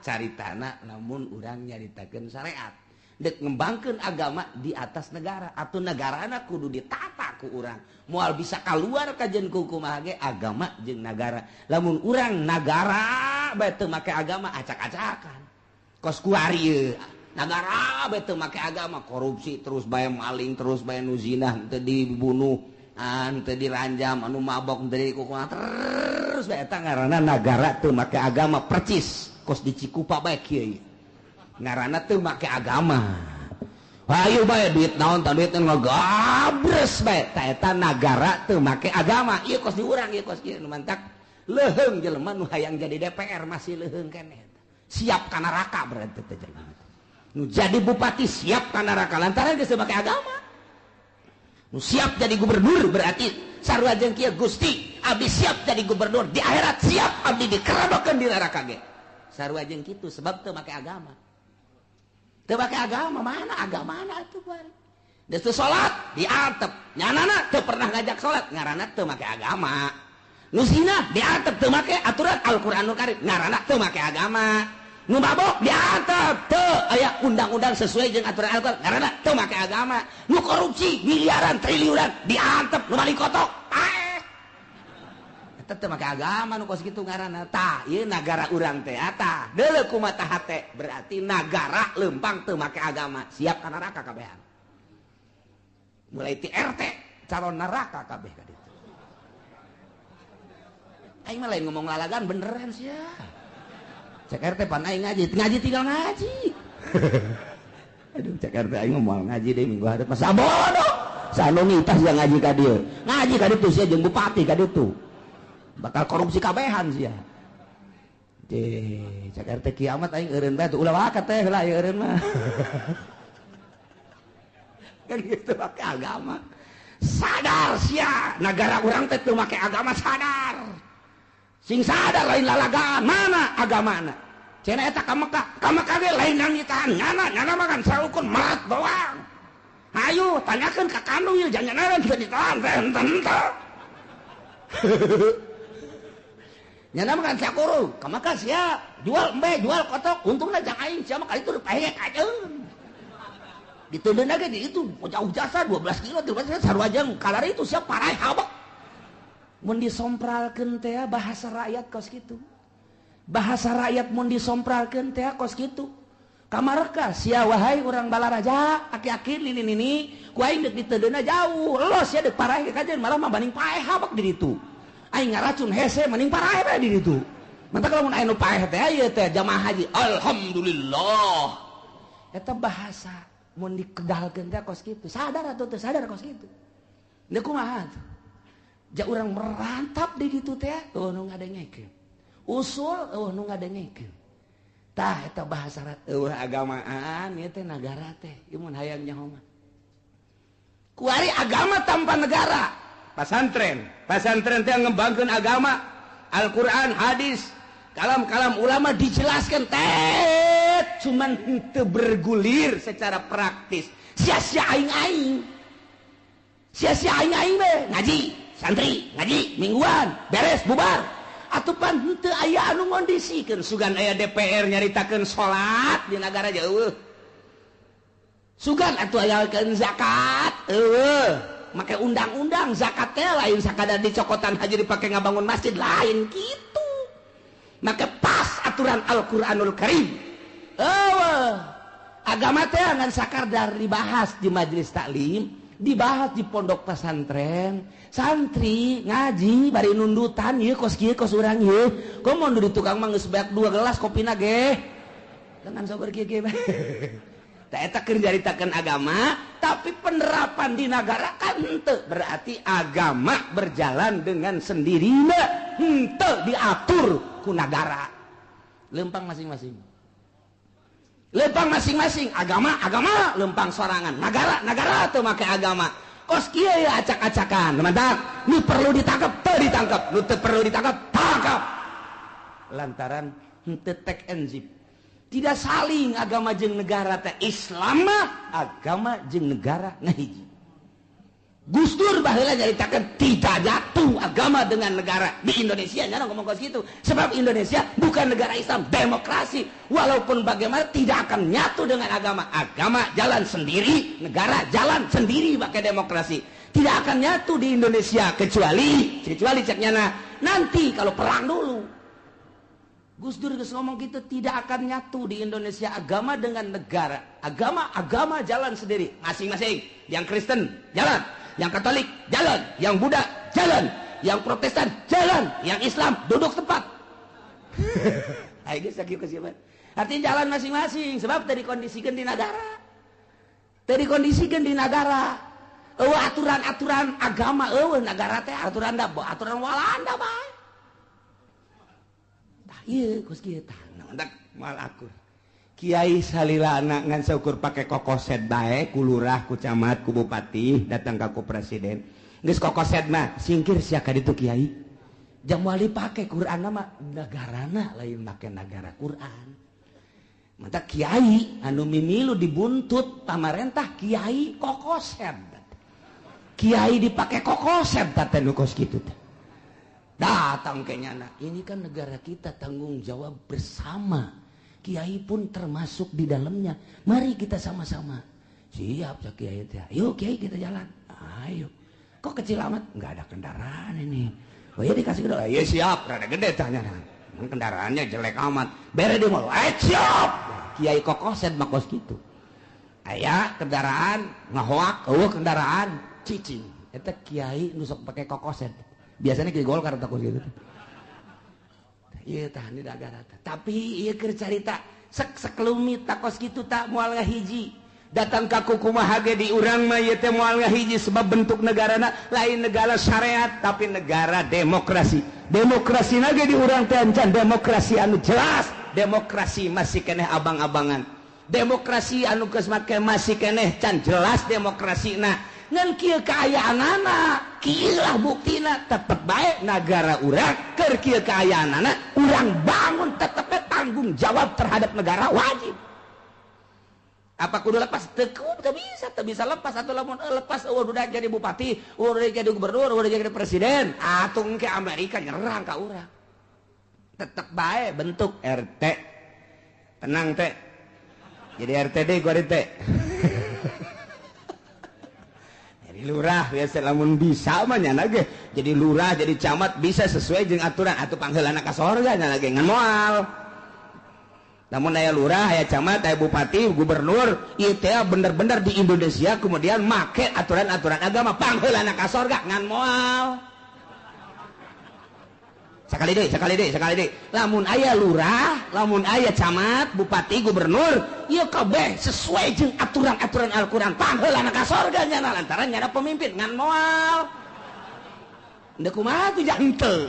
caritana namun urang nyaritakeun syariat dek ngembangkeun agama di atas negara atau negarana kudu ditata ku urang moal bisa keluar kajen ku kumaha ge agama jeung negara lamun urang negara bae teu make agama acak-acakan kos ku ari negara bae teu make agama korupsi terus bae maling terus bae nu zinah teu dibunuh teu diranjam anu mabok teu dikukuh terus bae eta ngaranna negara teu make agama percis kos di Cikupa bae kieu ngaranna teu make agama hayu bae duit naon tah duit ngagabres bae tah eta nagara teu make agama ieu kos di urang ieu kos ieu nu mantak leuheung jelema nu hayang jadi DPR masih leuheung keneh siap ka neraka berarti teh nu jadi bupati siap ka neraka lantaran geus teu make agama nu siap jadi gubernur berarti sarua jeung kieu Gusti abdi siap jadi gubernur di akhirat siap abdi dikeradokeun di neraka ge sarua jeung kitu sebab teu make agama teu make agama mana agamana atuh bari geus teu salat diatep nyanana teu pernah ngajak salat ngaranna teu make agama nu zina diatep teu make aturan Al-Qur'anul Karim ngaranna teu make agama nu mabok diatep teu aya undang-undang sesuai jeung aturan Al-Qur'an ngaranna teu make agama nu korupsi miliaran triliunan diatep nu maling kotok teu make agama nu kos kitu ngaranna tah ieu nagara urang teh tah deuleu kumaha hate berarti nagara lempang teu make agama siap ka neraka kabehan mulai ti RT calon neraka kabeh ka ditu aing mah lain ngomong lalagan beneran sia cek RT pan aing ngaji tinggal ngaji aduh cek RT aing ngomong ngaji deui minggu hareup mah sabodoh sanu ngitah sia ngaji ka dieu ngaji ka ditu sia jeung bupati ka ditu bakal korupsi kabehan sia cek RT kiamat aing eureun bae ulah wakat teh heula ieu eureun mah kan gitu make agama sadar sia negara urang teh teu make agama sadar sing sadar lain lalagaan mana agamana cenah eta ka Mekah ge lain nangitahan nyana mah kan saukun merat doang hayu tanyakeun ka kandung ieu jangan bisa ditahan teh henteu nyana makan sakuru kamaka sia jual embe jual kotok untungna jang aing sia mah kali itu pehek ajeun diteundeuna ge di itu jauh jasa 12 kilo 13 kilo sarua jeung kalar itu sia parai habak mun disompralkeun teh bahasa rakyat kos kitu bahasa rakyat mun disompralkeun teh kos kitu kamareka sia wahai urang balaraja aki-aki nini ku aing deuk diteundeuna jauh los sia deuk parai ke kajeun malah mah banding paeh habak di ditu aing ngaracun hese mending parahe bae di ditu. Mantap lamun aya nu paeh teh ieu teh jamaah haji. Alhamdulillah. Eta bahasa mun dikedalkeun teh kos kitu. Sadar atuh teu sadar kos kitu. Da kumaha tuh? Ja urang merantap di ditu teh nu ngadengekeun. Usul nu ngadengekeun. tah eta bahasa agamaan ieu teh negara teh ieu mun hayang nyaho mah kuari agama tanpa negara pasantren teh ngembangkeun agama Al-Qur'an hadis kalam-kalam ulama dijelaskan teh cuman henteu bergulir secara praktis sia-sia aing-aing be ngaji santri ngaji mingguan beres bubar atupan henteu aya anu ngondisikeun sugan aya DPR nyaritakeun salat di negara jauh sugan atuh ayakeun zakat make undang-undang zakat teh lain sakadar dicokotan haji dipake ngabangun masjid lain kitu make pas aturan Al-Qur'anul Karim agama teh ngan sakadar dibahas di majelis taklim dibahas di pondok pesantren santri ngaji bari nundutan ieu kos kieu kos urang ieu komo nu di tukang mah geus beak 2 gelas kopina ge dengan sabar kieu ge tah eta keur nyaritakeun agama tapi penerapan di negara kan henteu berarti agama berjalan dengan sendirinya henteu diatur ku negara lempang masing-masing agama lempang sorangan negara tuh make agama kos kieu ya acak-acakan mantap nu perlu ditangkap ditangkap nu teu perlu ditangkap tangkap lantaran henteu tek and zip tidak saling agama jeung negara teh Islam mah agama jeung negara ngahiji Gus Dur baheula nyaritakeun tidak jatuh agama dengan negara di Indonesia nya ngomong kos gitu sebab Indonesia bukan negara Islam demokrasi walaupun bagaimana tidak akan nyatu dengan agama jalan sendiri negara jalan sendiri pakai demokrasi tidak akan nyatu di Indonesia kecuali ceknya nanti kalau perang dulu Gus Dur ngomong gitu tidak akan nyatu di Indonesia agama dengan negara agama jalan sendiri masing-masing yang Kristen jalan yang Katolik jalan, yang Buddha jalan, yang Protestan jalan, yang Islam duduk tempat. Artinya jalan masing-masing sebab tadi kondisikan di negara. Aturan-aturan agama negara teh aturan Walanda bae. Tah ieu geus kieu tah ndak mal akur. Kiai salilana ngan saukur pake kokoset bae ku lurah ku camat ku bupati datang ka ku presiden geus kokoset mah singkir sia ka ditu kiai jam wali pake Quran mah negarana lain make negara Quran mantap kiai anu mimilu dibuntut pamarentah kiai kokoset kiai dipake kokoset teh nu kos kitu teh datang kenyana ini kan negara kita tanggung jawab bersama Kiai pun termasuk di dalamnya. Mari kita sama-sama. Siap cak Kiai teh. Yuk Kiai kita jalan. Ayo. Kok kecil amat? Enggak ada kendaraan ini. Oh iya dikasih kendaraan. Iya siap. Rada gede tanya. Kendaraannya jelek amat. Bere dia mau. Siap. Kiai kokoset makos gitu. Aya kendaraan ngahoak. Kendaraan cicing. Eta Kiai nusuk pakai kokoset. Biasanya Kiai Golkar takut gitu. Iya tahan di negara tapi iya keur carita sekelumit takos gitu tak moal ngahiji datang ka kumaha ge di urang mah ieu teh moal ngahiji sebab bentuk negarana lain negara syariat tapi negara demokrasi ge di urang teh encan demokrasi anu jelas demokrasi masih keneh abang-abangan demokrasi anu geus make masih keneh can jelas demokrasina ngan kieu kaayaanana kieu lah buktina tetep bae negara urang keur kieu kaayaanana urang bangun tetep tanggung jawab terhadap negara wajib apa kudu lepas teu bisa lepas atau lamun lepas udah jadi bupati udah jadi gubernur udah jadi presiden atung ke Amerika nyerang ka urang tetep bae bentuk RT tenang teh jadi RTD gua teh lurah biasa lamun bisa mah nya ge jadi lurah jadi camat bisa sesuai jeung aturan atuh pangheulana ka sorga nya ge ngan moal lamun aya lurah aya camat aya bupati gubernur ieu teh bener-bener di Indonesia kemudian make aturan-aturan agama pangheulana ka sorga ngan moal sekali deh lamun aya lurah lamun aya camat bupati gubernur ieu kabeh sesuai jeung aturan-aturan Al-Qur'an pangheulana ka sorga nya lantaran nya pemimpin ngan moal ndeu kumaha tuh jang teu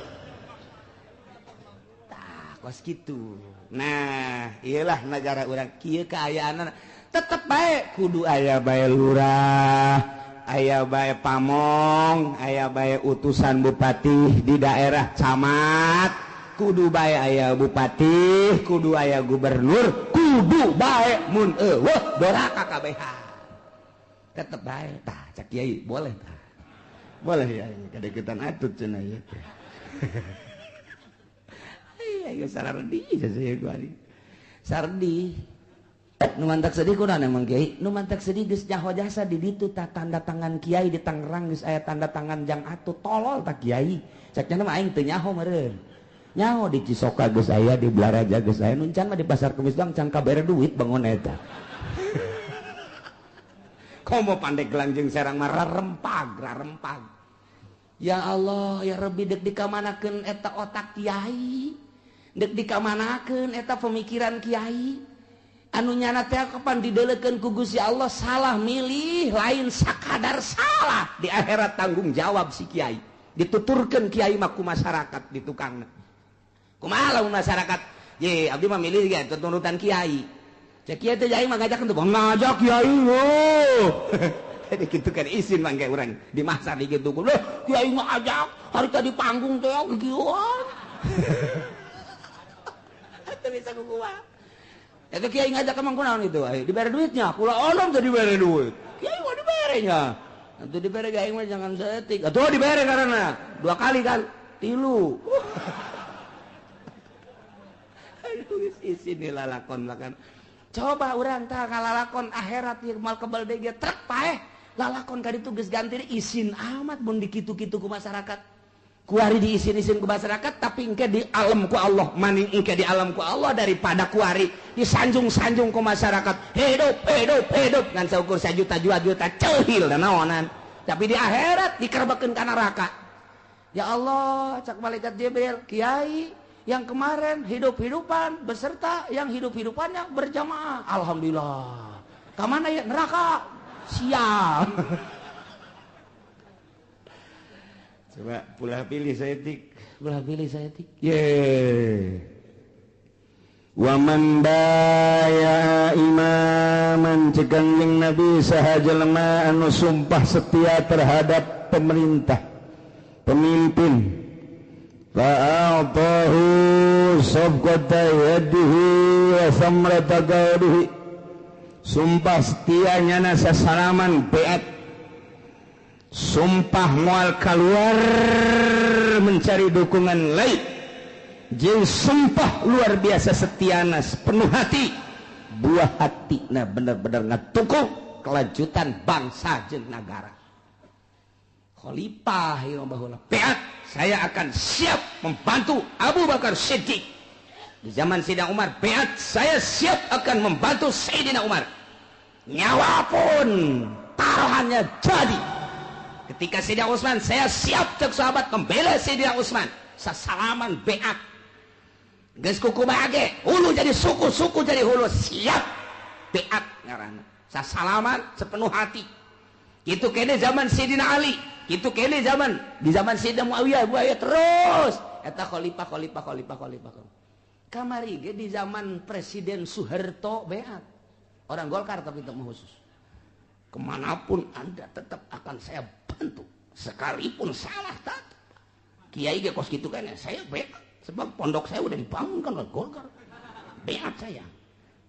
tah kos gitu. Nah iyalah negara urang kieu kaayaan tetep bae kudu aya bae lurah, aya bae pamong, aya bae utusan bupati di daerah camat, kudu bae aya bupati, kudu aya gubernur, kudu bae mun eueuh doraka kabehan. Tetep bae tah cak kiai boleh tah. Boleh ya kadeukeutan atut cenah ieu. Ayo sardi saya gua ni. Sardi. Nu mantak sedih kunaon emang kiai? Nu mantak sedih geus nyaho jasa di ditu tah tanda tangan kiai di Tangerang geus aya tanda tangan Jang Atut tolol tah kiai. Caknya mah aing teu nyaho meureun. Nyaho di Cisoka geus aya, di Blaraja geus aya, nu can mah di Pasar Kemis doang can kabere duit bangun eta. Komo Pandeglang jeung Serang mah rarempag. Ya Allah, ya Rabbi dek dikamanakeun eta otak kiai. Dek dikamanakeun eta pemikiran kiai. Anu nyana teh kapan dideuleukeun ku Gusti Allah salah milih lain sakadar salah di akhirat tanggung jawab si kiai. Dituturkeun kiai mah ku masyarakat di tukangna. Kumaha lamun masyarakat? Ye, abdi mah milih ge turutan kiai. Cek kiai teh aing mah ngajakeun teh ngajak kiai yo. Jadi gitu kan izin mangke urang di masa di kitu. Loh, kiai mah ajak harita di panggung teh gieuan. Atuh bisa kukuha. Eta kiai ngajak emang kunaon itu? Dibere duitnya, kula onom teh dibere duit. Kiai mah dibere nya. Atuh dibere aing mah jangan setik. Atuh dibere karena 2 kali kan, 3. Aduh izin lalakon kan. Coba urang tah kalalakon akhirat ieu mal kebal dege trek paeh. Lalakon ka ditu geus ganti izin amat mun dikitu-kitu ku masyarakat. Kuari diizin-izin ku masyarakat tapi engke di alam ku Allah, maning engke di alam ku Allah daripada kuari disanjung-sanjung ku masyarakat. Hidup ngan saukur sajuta-juta ceuhil dan naonan. Tapi di akhirat dikerbekeun ka neraka. Ya Allah, cak malaikat Jibril, kiai yang kemarin hidup-hidupan beserta yang hidup-hidupannya berjamaah. Alhamdulillah. Ka mana ya? Neraka. Siap. Coba pulah pilih saya tik. Wa man baya imaman cegangjing Nabi saha jelema anu sumpah setia terhadap pemerintah, pemimpin. Fa'atahu sabqata yadihi wa samrata qawdihi. Sumpah setianya nasa salaman beat. Sumpah moal keluar mencari dukungan lain. Jeung sumpah luar biasa setiana penuh hati. Buah hati nah benar-benar ngatuku kelanjutan bangsa jeung negara. Khalifah yang baheula beat, saya akan siap membantu Abu Bakar Siddiq. Di zaman Sayyidina Umar beat, saya siap akan membantu Sayyidina Umar. Nyawa pun taruhannya jadi. Ketika Sayyidina Utsman, saya siap cek sahabat membela Sayyidina Utsman. Sasalaman beat. Geus kuku bage, hulu jadi suku, suku jadi hulu, siap beat ngaranna. Sasalaman sepenuh hati. Itu kene zaman Sayyidina Ali. Itu kene zaman di zaman Sayyidina Muawiyah buaya terus eta khalifah. Kamari ge di zaman Presiden Soeharto beat. Orang Golkar tapi itu khusus. Kemanapun Anda tetap akan saya bantu sekalipun salah tak. Kiai ge kos kitu kan saya beat sebab pondok saya udah dibangunkan oleh Golkar. Beat saya.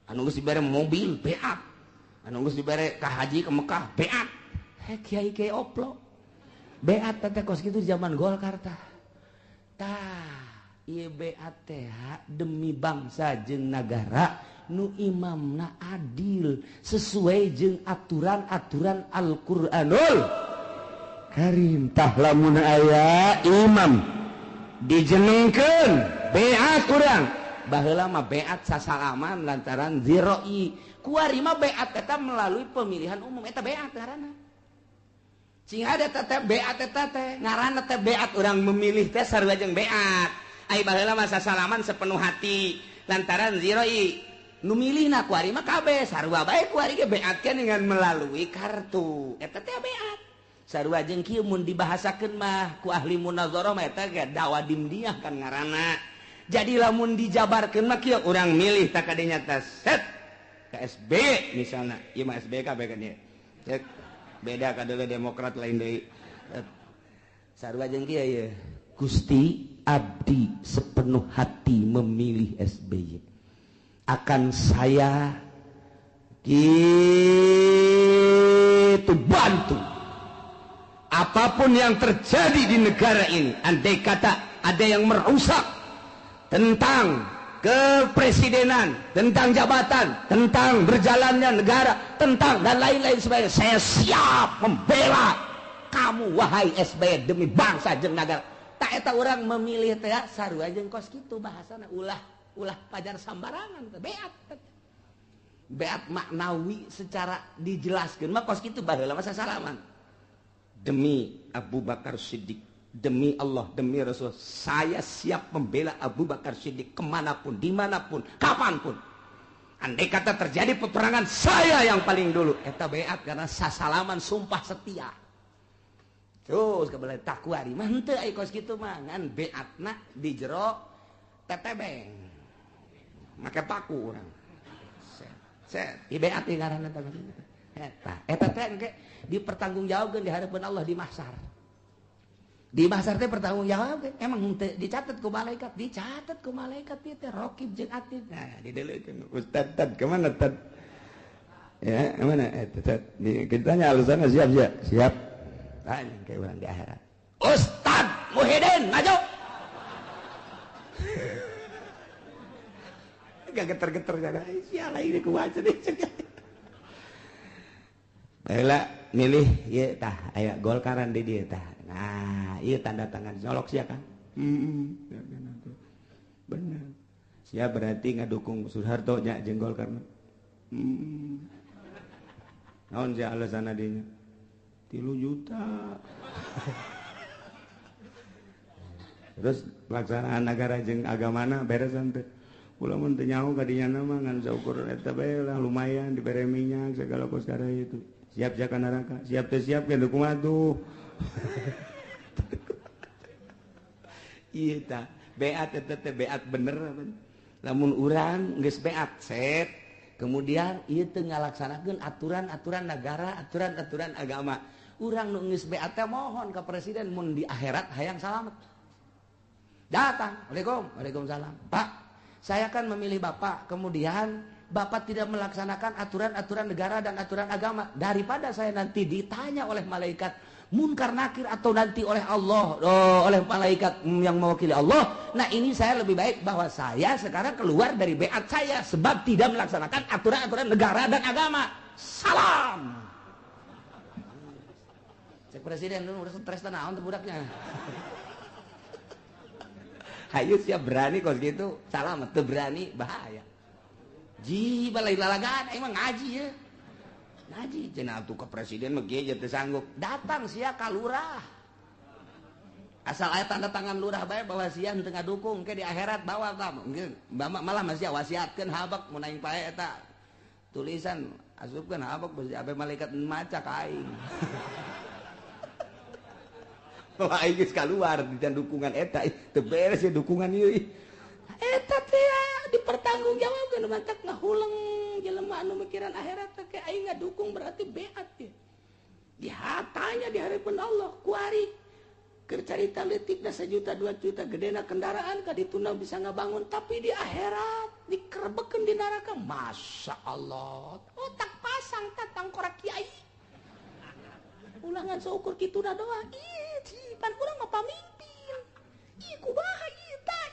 Anu geus dibere mobil beat. Anu geus dibere ka haji ke Mekah beat. Kiai oplo. Beat teh kos kitu zaman Golkar tah. Ieu beat teh demi bangsa jeung nagara nu imamna adil sesuai jeung aturan-aturan Al-Qur'anul Karim. Tah lamun aya imam dijenengkeun beat urang baheula mah beat sasalaman lantaran ziroi kuari mah beat eta melalui pemilihan umum eta beat ngaranna. Sing ada teteh beat teteh ngaranna teh beat urang memilih teh sarua jeung beat. Ai baheula mah sasalaman sepenuh hati lantaran ziroi nu milihna kuari mah kabeh sarua bae kuari ge beatkeun dengan melalui kartu eta teh beat. Sarua jeung kieu mun dibahasakeun mah ku ahli munazarah mah eta ge dawa dimdiah kan ngaranna. jadi lamun dijabarkeun mah kieu urang milih tak kadinya teh set ke SBY misalna ieu mah SBY kabeh kan ieu beda kadeuleuk Demokrat lain deui sarua jeung kieu ieu Gusti abdi sepenuh hati memilih SBY akan saya gitu bantu apapun yang terjadi di negara ini. Andai kata ada yang merusak tentang kepresidenan, tentang jabatan, tentang berjalannya negara, tentang dan lain-lain sebagainya, saya siap membela kamu wahai SBY demi bangsa jeung negara. Tak eta orang memilih teh sarua jeung kos kitu bahasana ulah pajar sambarangan teh beat maknawi secara dijelaskeun mah kos kitu baheula masa salaman. Demi Abu Bakar Siddiq, demi Allah, demi Rasul, saya siap membela Abu Bakar Siddiq kemanapun, dimanapun, kapanpun. Andai kata terjadi peperangan, saya yang paling dulu. Eta beat karena sasalaman sumpah setia. Terus kebelah takwari, mah henteu ai kos kitu mah ngan beatna di jero tetebeng. Make paku urang. Set, ieu beat ieu ngaranna teh. Eta teh engke dipertanggungjawabkeun di hadapan Allah di mahsyar. Di mahsyar teh pertanggungjawabkeun emang henteu dicatet ku malaikat, dicatet ku malaikat ieu teh raqib jeung atid. Nah, dideuleukeun Ustaz Tad ke mana Tad? Ya, mana Tad? Kita tanya alusana siap. Tanya ke urang di akhirat. Ustaz Muhyiddin maju. Gak geter-geter jaga. Sialah ini kumaha cenah. Baheula milih ieu tah aya Golkaran di dieu tah. Nah, ieu tanda tangan nyolok sia kan? Bener. Sia berarti ngadukung Soeharto nya jeung Golkar. Naon sia alasanna dinya? 3 juta. Terus pelaksanaan negara jeung agamana beresan teh. Ulah mun teu nyaho ka dinya mah ngan saukur eta bae lah lumayan dibere minyak segala perkara itu. Siap jaka neraka, siap teh siap ke kumaha tuh. Ieu tah, beat eta teh beat bener. Lamun urang geus beat set, kemudian ieu teu ngalaksanakeun aturan-aturan negara, aturan-aturan agama. Urang nu geus beat teh mohon ka presiden mun di akhirat hayang salamet. Datang, Waalaikumsalam. Pak, saya kan memilih Bapak, kemudian Bapak tidak melaksanakan aturan-aturan negara dan aturan agama. Daripada saya nanti ditanya oleh malaikat munkar nakir atau nanti oleh Allah, oleh malaikat yang mewakili Allah. Nah ini saya lebih baik bahwa saya sekarang keluar dari beat saya sebab tidak melaksanakan aturan-aturan negara dan agama. Salam. Cek presiden dulu udah stres naon tuh budaknya. Hayu siap berani kos gitu. Salam tuh berani bahaya. Ji balai lalagan emang ngaji ya. Ngaji cenah atuh ke presiden mah kieu teu sanggup. Datang sia ka lurah. Asal aya tanda tangan lurah bae bahwa sia henteu ngadukung ke di akhirat bawa ka. Malah masih wasiatkeun habak mun aing pae eta tulisan asupkeun habak bisi abe malaikat maca ka aing. Wah aing geus kaluar di dukungan eta teu beres ya dukungan ieu. Eta teh dipertanggungjawabkeun mantak ngahuleng jelema anu mikiran akhirat teh aing ngadukung berarti beat teh. Dihatanya di hadapan Allah kuari keur carita leutikna 1 juta 2 juta gedena kendaraan ka dituna bisa ngabangun tapi di akhirat dikerebekeun di neraka. Masya Allah otak pasang tatang korak kiai ulangan seukur kituna doang ih pan urang mah pamimpin ih kumaha ieu tah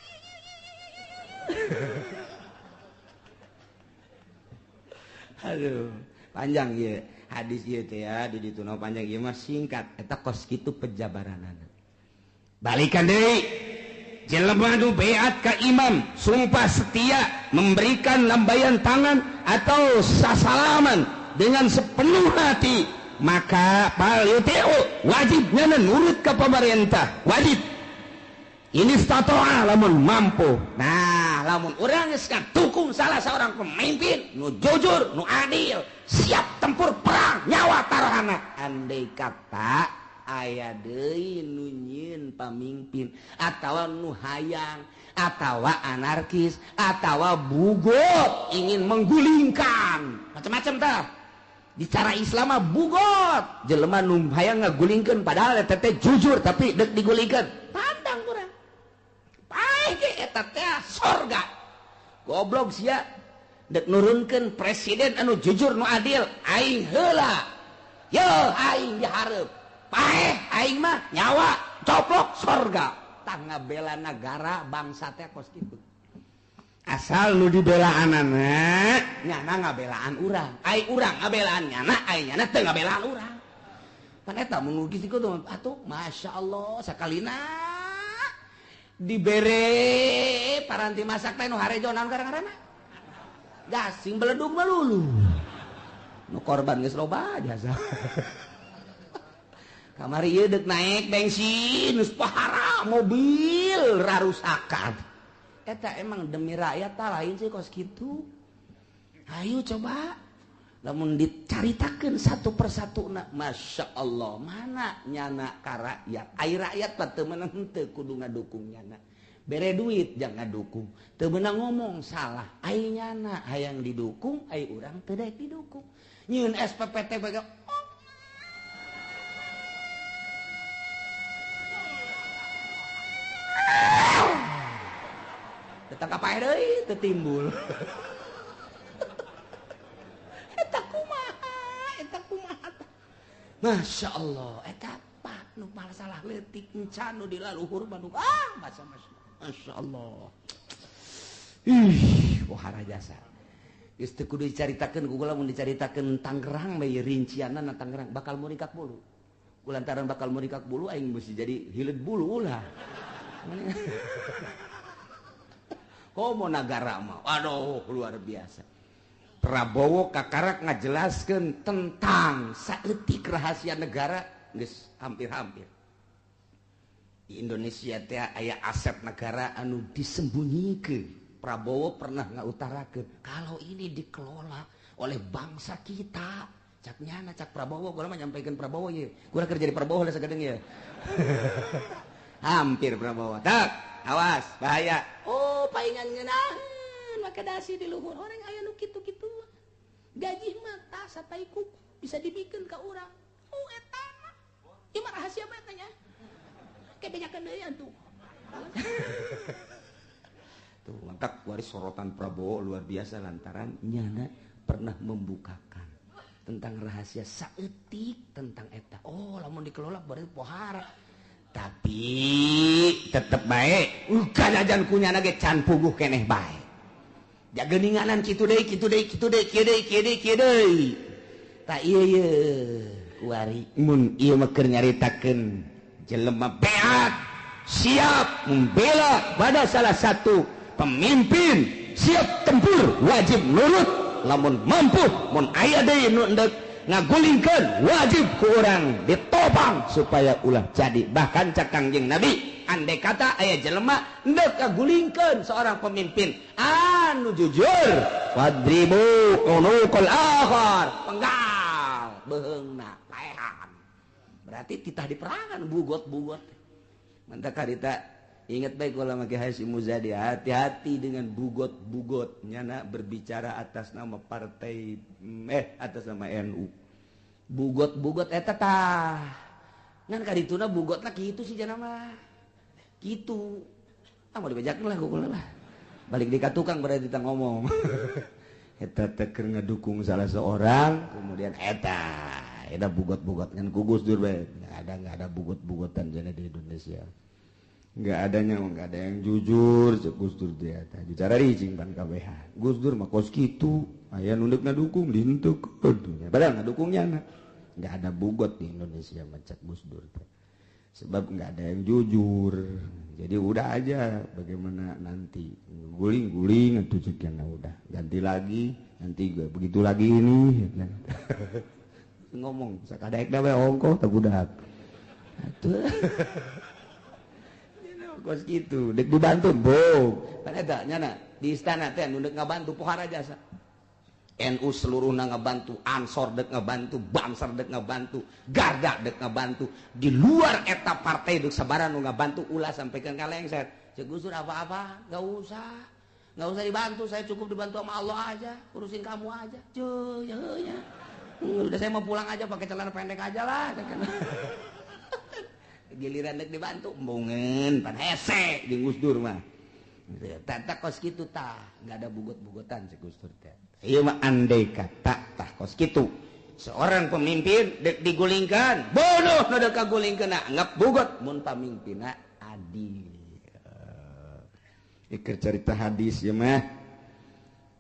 aduh panjang ieu hadis ieu teh ya di dituna panjang ieu mah singkat eta kos kitu penjabaranana balikan deui jelema nu beat ka imam sumpah setia memberikan lambaian tangan atau sasalaman dengan sepenuh hati maka paliyuti'u wajibnya nurut ke pemerintah wajib ini statoa lamun mampu. Nah lamun urang geus dukung salah seorang pemimpin nu jujur nu adil siap tempur perang nyawa taruhanna andai kata aya deui nu nyieun pamimpin atawa nu hayang atawa anarkis atawa bugot ingin menggulingkan macam-macam tah di cara Islam mah bugot jelema nu hayang ngagulingkeun padahal eta teh jujur tapi dek digulingkeun pandang urang paeh ge eta teh sorga goblok sia dek nurunkeun presiden anu jujur nu adil aing heula yo aing dihareup paeh aing mah nyawa coplok sorga tah ngabela negara bangsa teh kos kitu asal lu dibelaanana nyana ngabelaan urang ai urang ngabelaan nyana ai nyana teu ngabelaan urang pan eta mun kitu tuh atuh masyaallah sakalina dibere paranti masak teh nu harejo naon garang-garangna gasing beledug melulu nu korban geus loba jasa kamari ieu deuk naik bensin geus pahara mobil rarusakan eta emang demi rakyat tak lain sih kos gitu ayo coba lamun dicaritakeun satu persatu masya Allah mana nyana ka rakyat ai rakyat pa teu meunang henteu kudu ngadukung nyana bere duit jangan ngadukung teu meunang ngomong salah ai nyana hayang didukung ai urang teu daek didukung nyieun SPPT bae datang ka paeh deui teu timbul eta kumaha masya Allah eta pak nu malah salah leutik encan nu dilaluhur bandung masa masya Allah pohara jasa geus teu kudu dicaritakeun ku lamun dicaritakeun Tangerang bae rincianna Tangerang bakal murikak bulu kulantaran bakal murikak bulu aing mesti jadi hileud bulu ulah komo negara mah aduh luar biasa Prabowo kakarak ngajelaskeun tentang saeutik rahasia negara geus hampir-hampir di Indonesia teh aya aset negara anu disembunyiikeun Prabowo pernah ngautarakeun kalau ini dikelola oleh bangsa kita cak nyana cak Prabowo gua mah nyampaikeun Prabowo ye gua kerja di Prabowo lah sagadeng ye hampir Prabowo tak awas bahaya oh paingan ngeunaheun make dasi di luhur orang aya nu kitu-kitu gaji mah tas satai kuku bisa dibikeun ka urang oh eta mah ieu mah rahasia mah eta nya ke bejakeun deui atuh tuh mantap waris sorotan Prabowo luar biasa lantaran nyana pernah membukakan tentang rahasia saeutik tentang eta oh lamun dikelola berarti pohara tapi tetep baik kanajan kunyana ge can puguh keneh bae jageuninganan kitu deui kitu deui kitu deui kieu deui kieu deui kieu deui ta ieu ye kuari mun ieu mah keur nyaritakeun jelema beat siap membela pada salah satu pemimpin siap tempur wajib nurut lamun mampu mun aya deui nu endek ngagulingkeun wajib ku urang ditopang supaya ulah jadi bahkan cak Kangjeng Nabi andai kata aya jelema hendak ngagulingkeun seorang pemimpin anu jujur wadribu unuqal akhar penggal beheungna paehan berarti titah di perangan bugot-bugot mantap karita ingat baik kalau make Hasyim Muzadi hati-hati dengan bugot-bugot nyana berbicara atas nama partai atas nama NU bugot-bugot eta tah ngan kadituna bugotna kitu sih jana mah kitu mau dibejakeun lah gugulna lah balik di ka tukang berarti kita ngomong eta teh keur ngedukung salah seorang kemudian eta bugot-bugot ngan ku Gus Dur bae enggak ada bugot-bugotan jana di Indonesia nggak ada yang jujur Gus Dur dia bicara ricing pan KBH Gus Dur mah kos kitu aya nu deuk ngadukung dintuk padahal ngadukungnya nggak ada bugot di Indonesia macet Gus Dur sebab nggak ada yang jujur jadi udah aja bagaimana nanti guling-guling atuh ceukna udah ganti lagi nanti begitu lagi ini ngomong sakadaek da we ongkoh teh budak atuh kos gitu dek dibantu bong kan eta nyana di istana teh nu deuk ngabantu pohara jasa NU seluruh ngabantu, Ansor dek ngabantu, Bamsar dek ngabantu, Garda dek ngabantu, di luar eta partai dek sabaran nu ngabantu ulah sampaikan kalengser. Cek Gus Dur apa-apa, nggak usah dibantu, saya cukup dibantu sama Allah aja, urusin kamu aja, cuy, ya. Udah saya mau pulang aja pakai celana pendek aja lah. Giliran dek dibantu, embungen, pan hese di Gus Dur mah. Tak kos gitu tah, nggak ada bugot-bugotan cek Gus Dur teh. Iya mah andai kata tah kos gitu. Seorang pemimpin dek digulingkan, bodoh nu dek kagulingkeun anggap bugot mun pamimpinna adil. Ikir cerita hadis ya mah.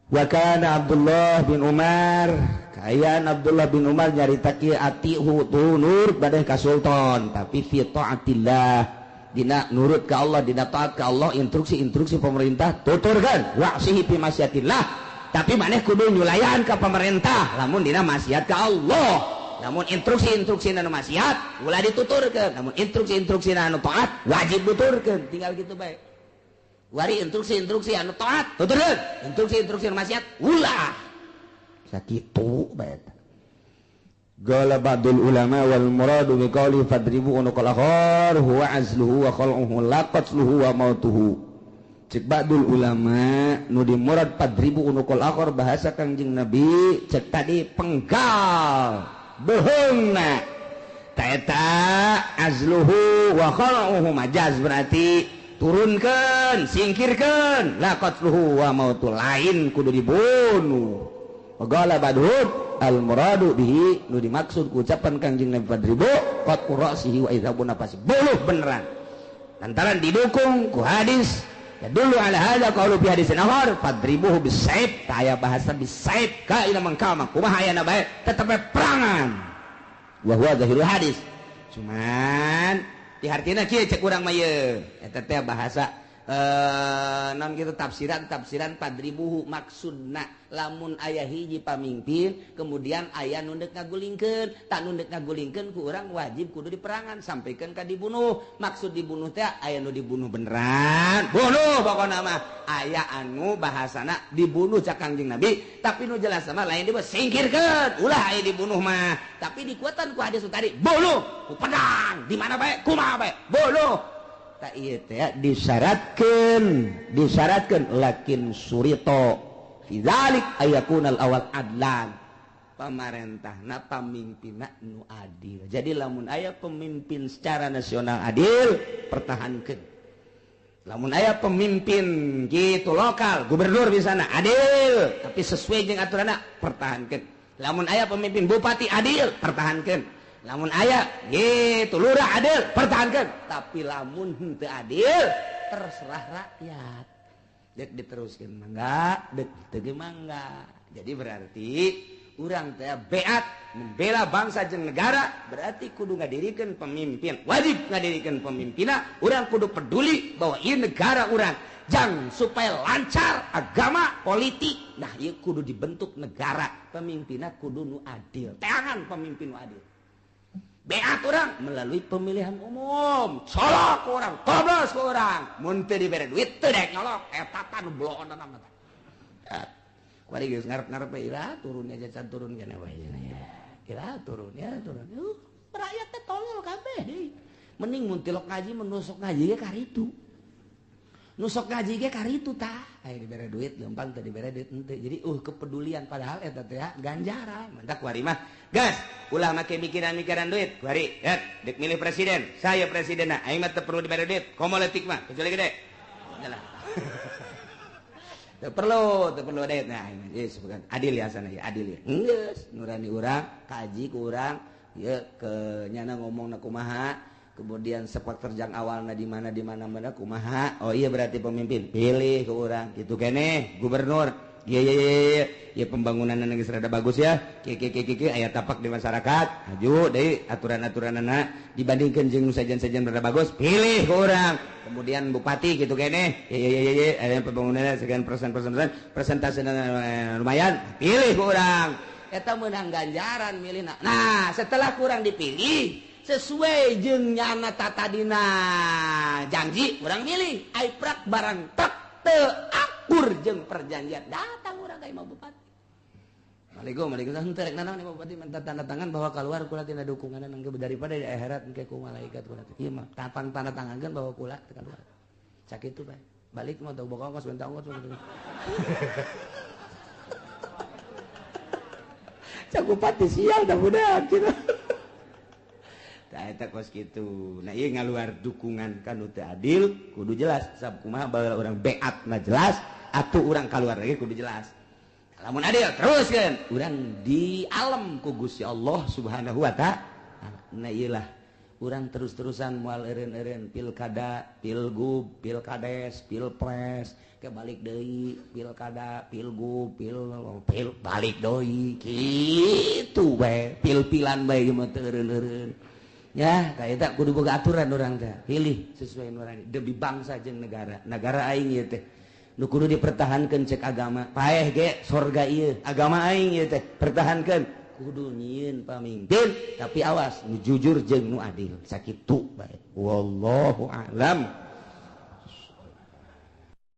Wa kana Abdullah bin Umar, kayan Abdullah bin Umar nyarita kieu atihu tunur badai ka sultan, tapi fi taatillah dina nurut ke Allah, dina taat ke Allah, instruksi pemerintah tuturkan wa'sihi fi masyiatillah, tapi maneh kudu nyulayan ke pemerintah lamun dina maksiat ke Allah. Namun instruksi anu maksiat ulah dituturkeun, namun instruksi anu taat wajib tuturkeun, tinggal gitu bae. Wari instruksi anu taat tuturkeun, instruksi anu maksiat ulah sakitu bae. Qala ba'dul ulama wal muradu bi qawli fadribu unuqal akhar huwa azluhu wa khal'uhu la qatluhu wa mautuhu. Cek ba'dul ulama nu di murad fadribu unuqal akhar bahasa Kangjeng Nabi cek tadi penggal beheungna ta eta azluhu wa khal'uhu majaz berarti turunkeun singkirkeun, la qatluhu wa mautu lain kudu dibunuh. Qala ba'dhum al muradu bihi nu dimaksud ku ucapan Kangjeng Nabi fadribu qat'u ra'sihi wa idhabun nafasi, buluh beneran lantaran didukung ku hadis ya dulu ala hadza qaulu fi hadisin akhar fadribuhu bisaif, aya bahasa bisaif ka ila mangkama kumaha aya na bae tetep perangan wa huwa zahirul hadis. Cuman dihartina kieu cek urang mah ye eta teh bahasa non gitu tafsiran padribuhu maksudna lamun aya hiji pamimpin kemudian aya nu deuk ngagulingkeun, tak nu deuk ngagulingkeun ku urang wajib kudu diperangan sampaikan ka dibunuh. Maksud dibunuh teh aya nu dibunuh beneran bunuh pokona mah, aya anu bahasana dibunuh cak Kangjeng Nabi tapi nu jelas mah lain dibunuh singkirkeun ulah aya dibunuh mah, tapi dikuatan ku hadis tadi bunuh ku pedang di mana bae kumaha bae bunuh. Tak iya teh disyaratkan lakin surito fi dzalik ayakunal awal adlan, pamarentahna pamimpinna nu adil. Jadi lamun aya pemimpin secara nasional adil pertahankeun, lamun aya pemimpin gitu lokal gubernur bisana adil tapi sesuai jeung aturanna pertahankeun, lamun aya pemimpin bupati adil pertahankeun, lamun aya gitu lurah adil pertahankan, tapi lamun henteu adil terserah rakyat dek diteruskan mangga dek teu mangga. Jadi berarti urang teh beat membela bangsa jeung negara berarti kudu ngadirikeun pemimpin, wajib ngadirikeun pemimpinna urang kudu peduli bahwa ieu negara urang jang supaya lancar agama politik. Nah ieu kudu dibentuk negara pemimpinna kudu nu adil, teangan pemimpin nu adil. Beat orang melalui pemilihan umum, colok orang, toblos ke orang, mun teu dibere duit teu dek nyolok, eta tah nu bloona mah tah. Kuari geus ngarep-ngarep ira turun aja can turun kana wae ya. Ira turun ya turun. Rakyat teh tolol kabeh deui. Mending mun tilok ngaji menusuk ngaji ge karitu. Nusok ngaji ge karitu tah. Aya dibere duit gampang teu dibere duit henteu. Jadi kepedulian padahal eta teh ganjaran. Mantak kuari mah gas ulah make mikiran-mikiran duit kuari dek milih presiden saya presidenna aing mah teu perlu dibere duit komolitik mah kecuali gede adalah teu perlu duit. Nah geus bukan adil ya sana ya adil ya geus nurani urang kaji ku urang ieu ke nyana ngomongna kumaha kemudian sepak terjang awalna di mana kumaha. Oh iya berarti pemimpin pilih ke urang gitu keneh gubernur iya pembangunan geus rada bagus ya aya tapak di masyarakat maju deui aturan-aturanna dibandingkeun jeung nu sajen-sajen rada bagus pilih ke urang. Kemudian bupati gitu keneh iya aya pembangunan sekian persentasena lumayan pilih ke urang eta meunang ganjaran milihna. Nah setelah kurang dipilih sesuai jeung nyana tatadina janji urang milih aiprak barang tak teu akur jeung perjanjian datang urang ka imam bupati Waalaikumsalam. Henteu rek nanaon Bupati minta tanda tangan bahwa keluar kula tina dukungan daripada di akhirat engke ku malaikat kula. Ieu mah tapang tanda tangankeun bahwa kula teu keluar. Sakitu bae. Balik mah teu boga ongkos minta ongkos. Cak Bupati sial dah budak kitu. Tah eta kos kitu. Nah ieu ngaluar dukungan kanu teu adil kudu jelas sabab kumaha baheula urang beat na jelas atuh urang kaluar lagi kudu jelas. Lamun adil teruskeun urang di alam ku Gusti Allah Subhanahu wa taala. Nah ieulah urang terus-terusan moal eureun-eureun pilkada, pilgub, pilkades, pilpres, kebalik deui pilkada, pilgub, pil balik deui kitu bae, pil-pilan bae ge mah teu eureun-eureun. Ya, ka eta kudu boga aturan urang teh. Pilih sesuai urang demi bangsa jeung negara. Negara aing ieu teh nu kudu dipertahankeun cek agama. Paeh ge sorga ieu, agama aing ieu teh pertahankeun. Kudu nyieun pamimpin tapi awas nu jujur jeung nu adil. Sakitu bae. Wallahu a'lam.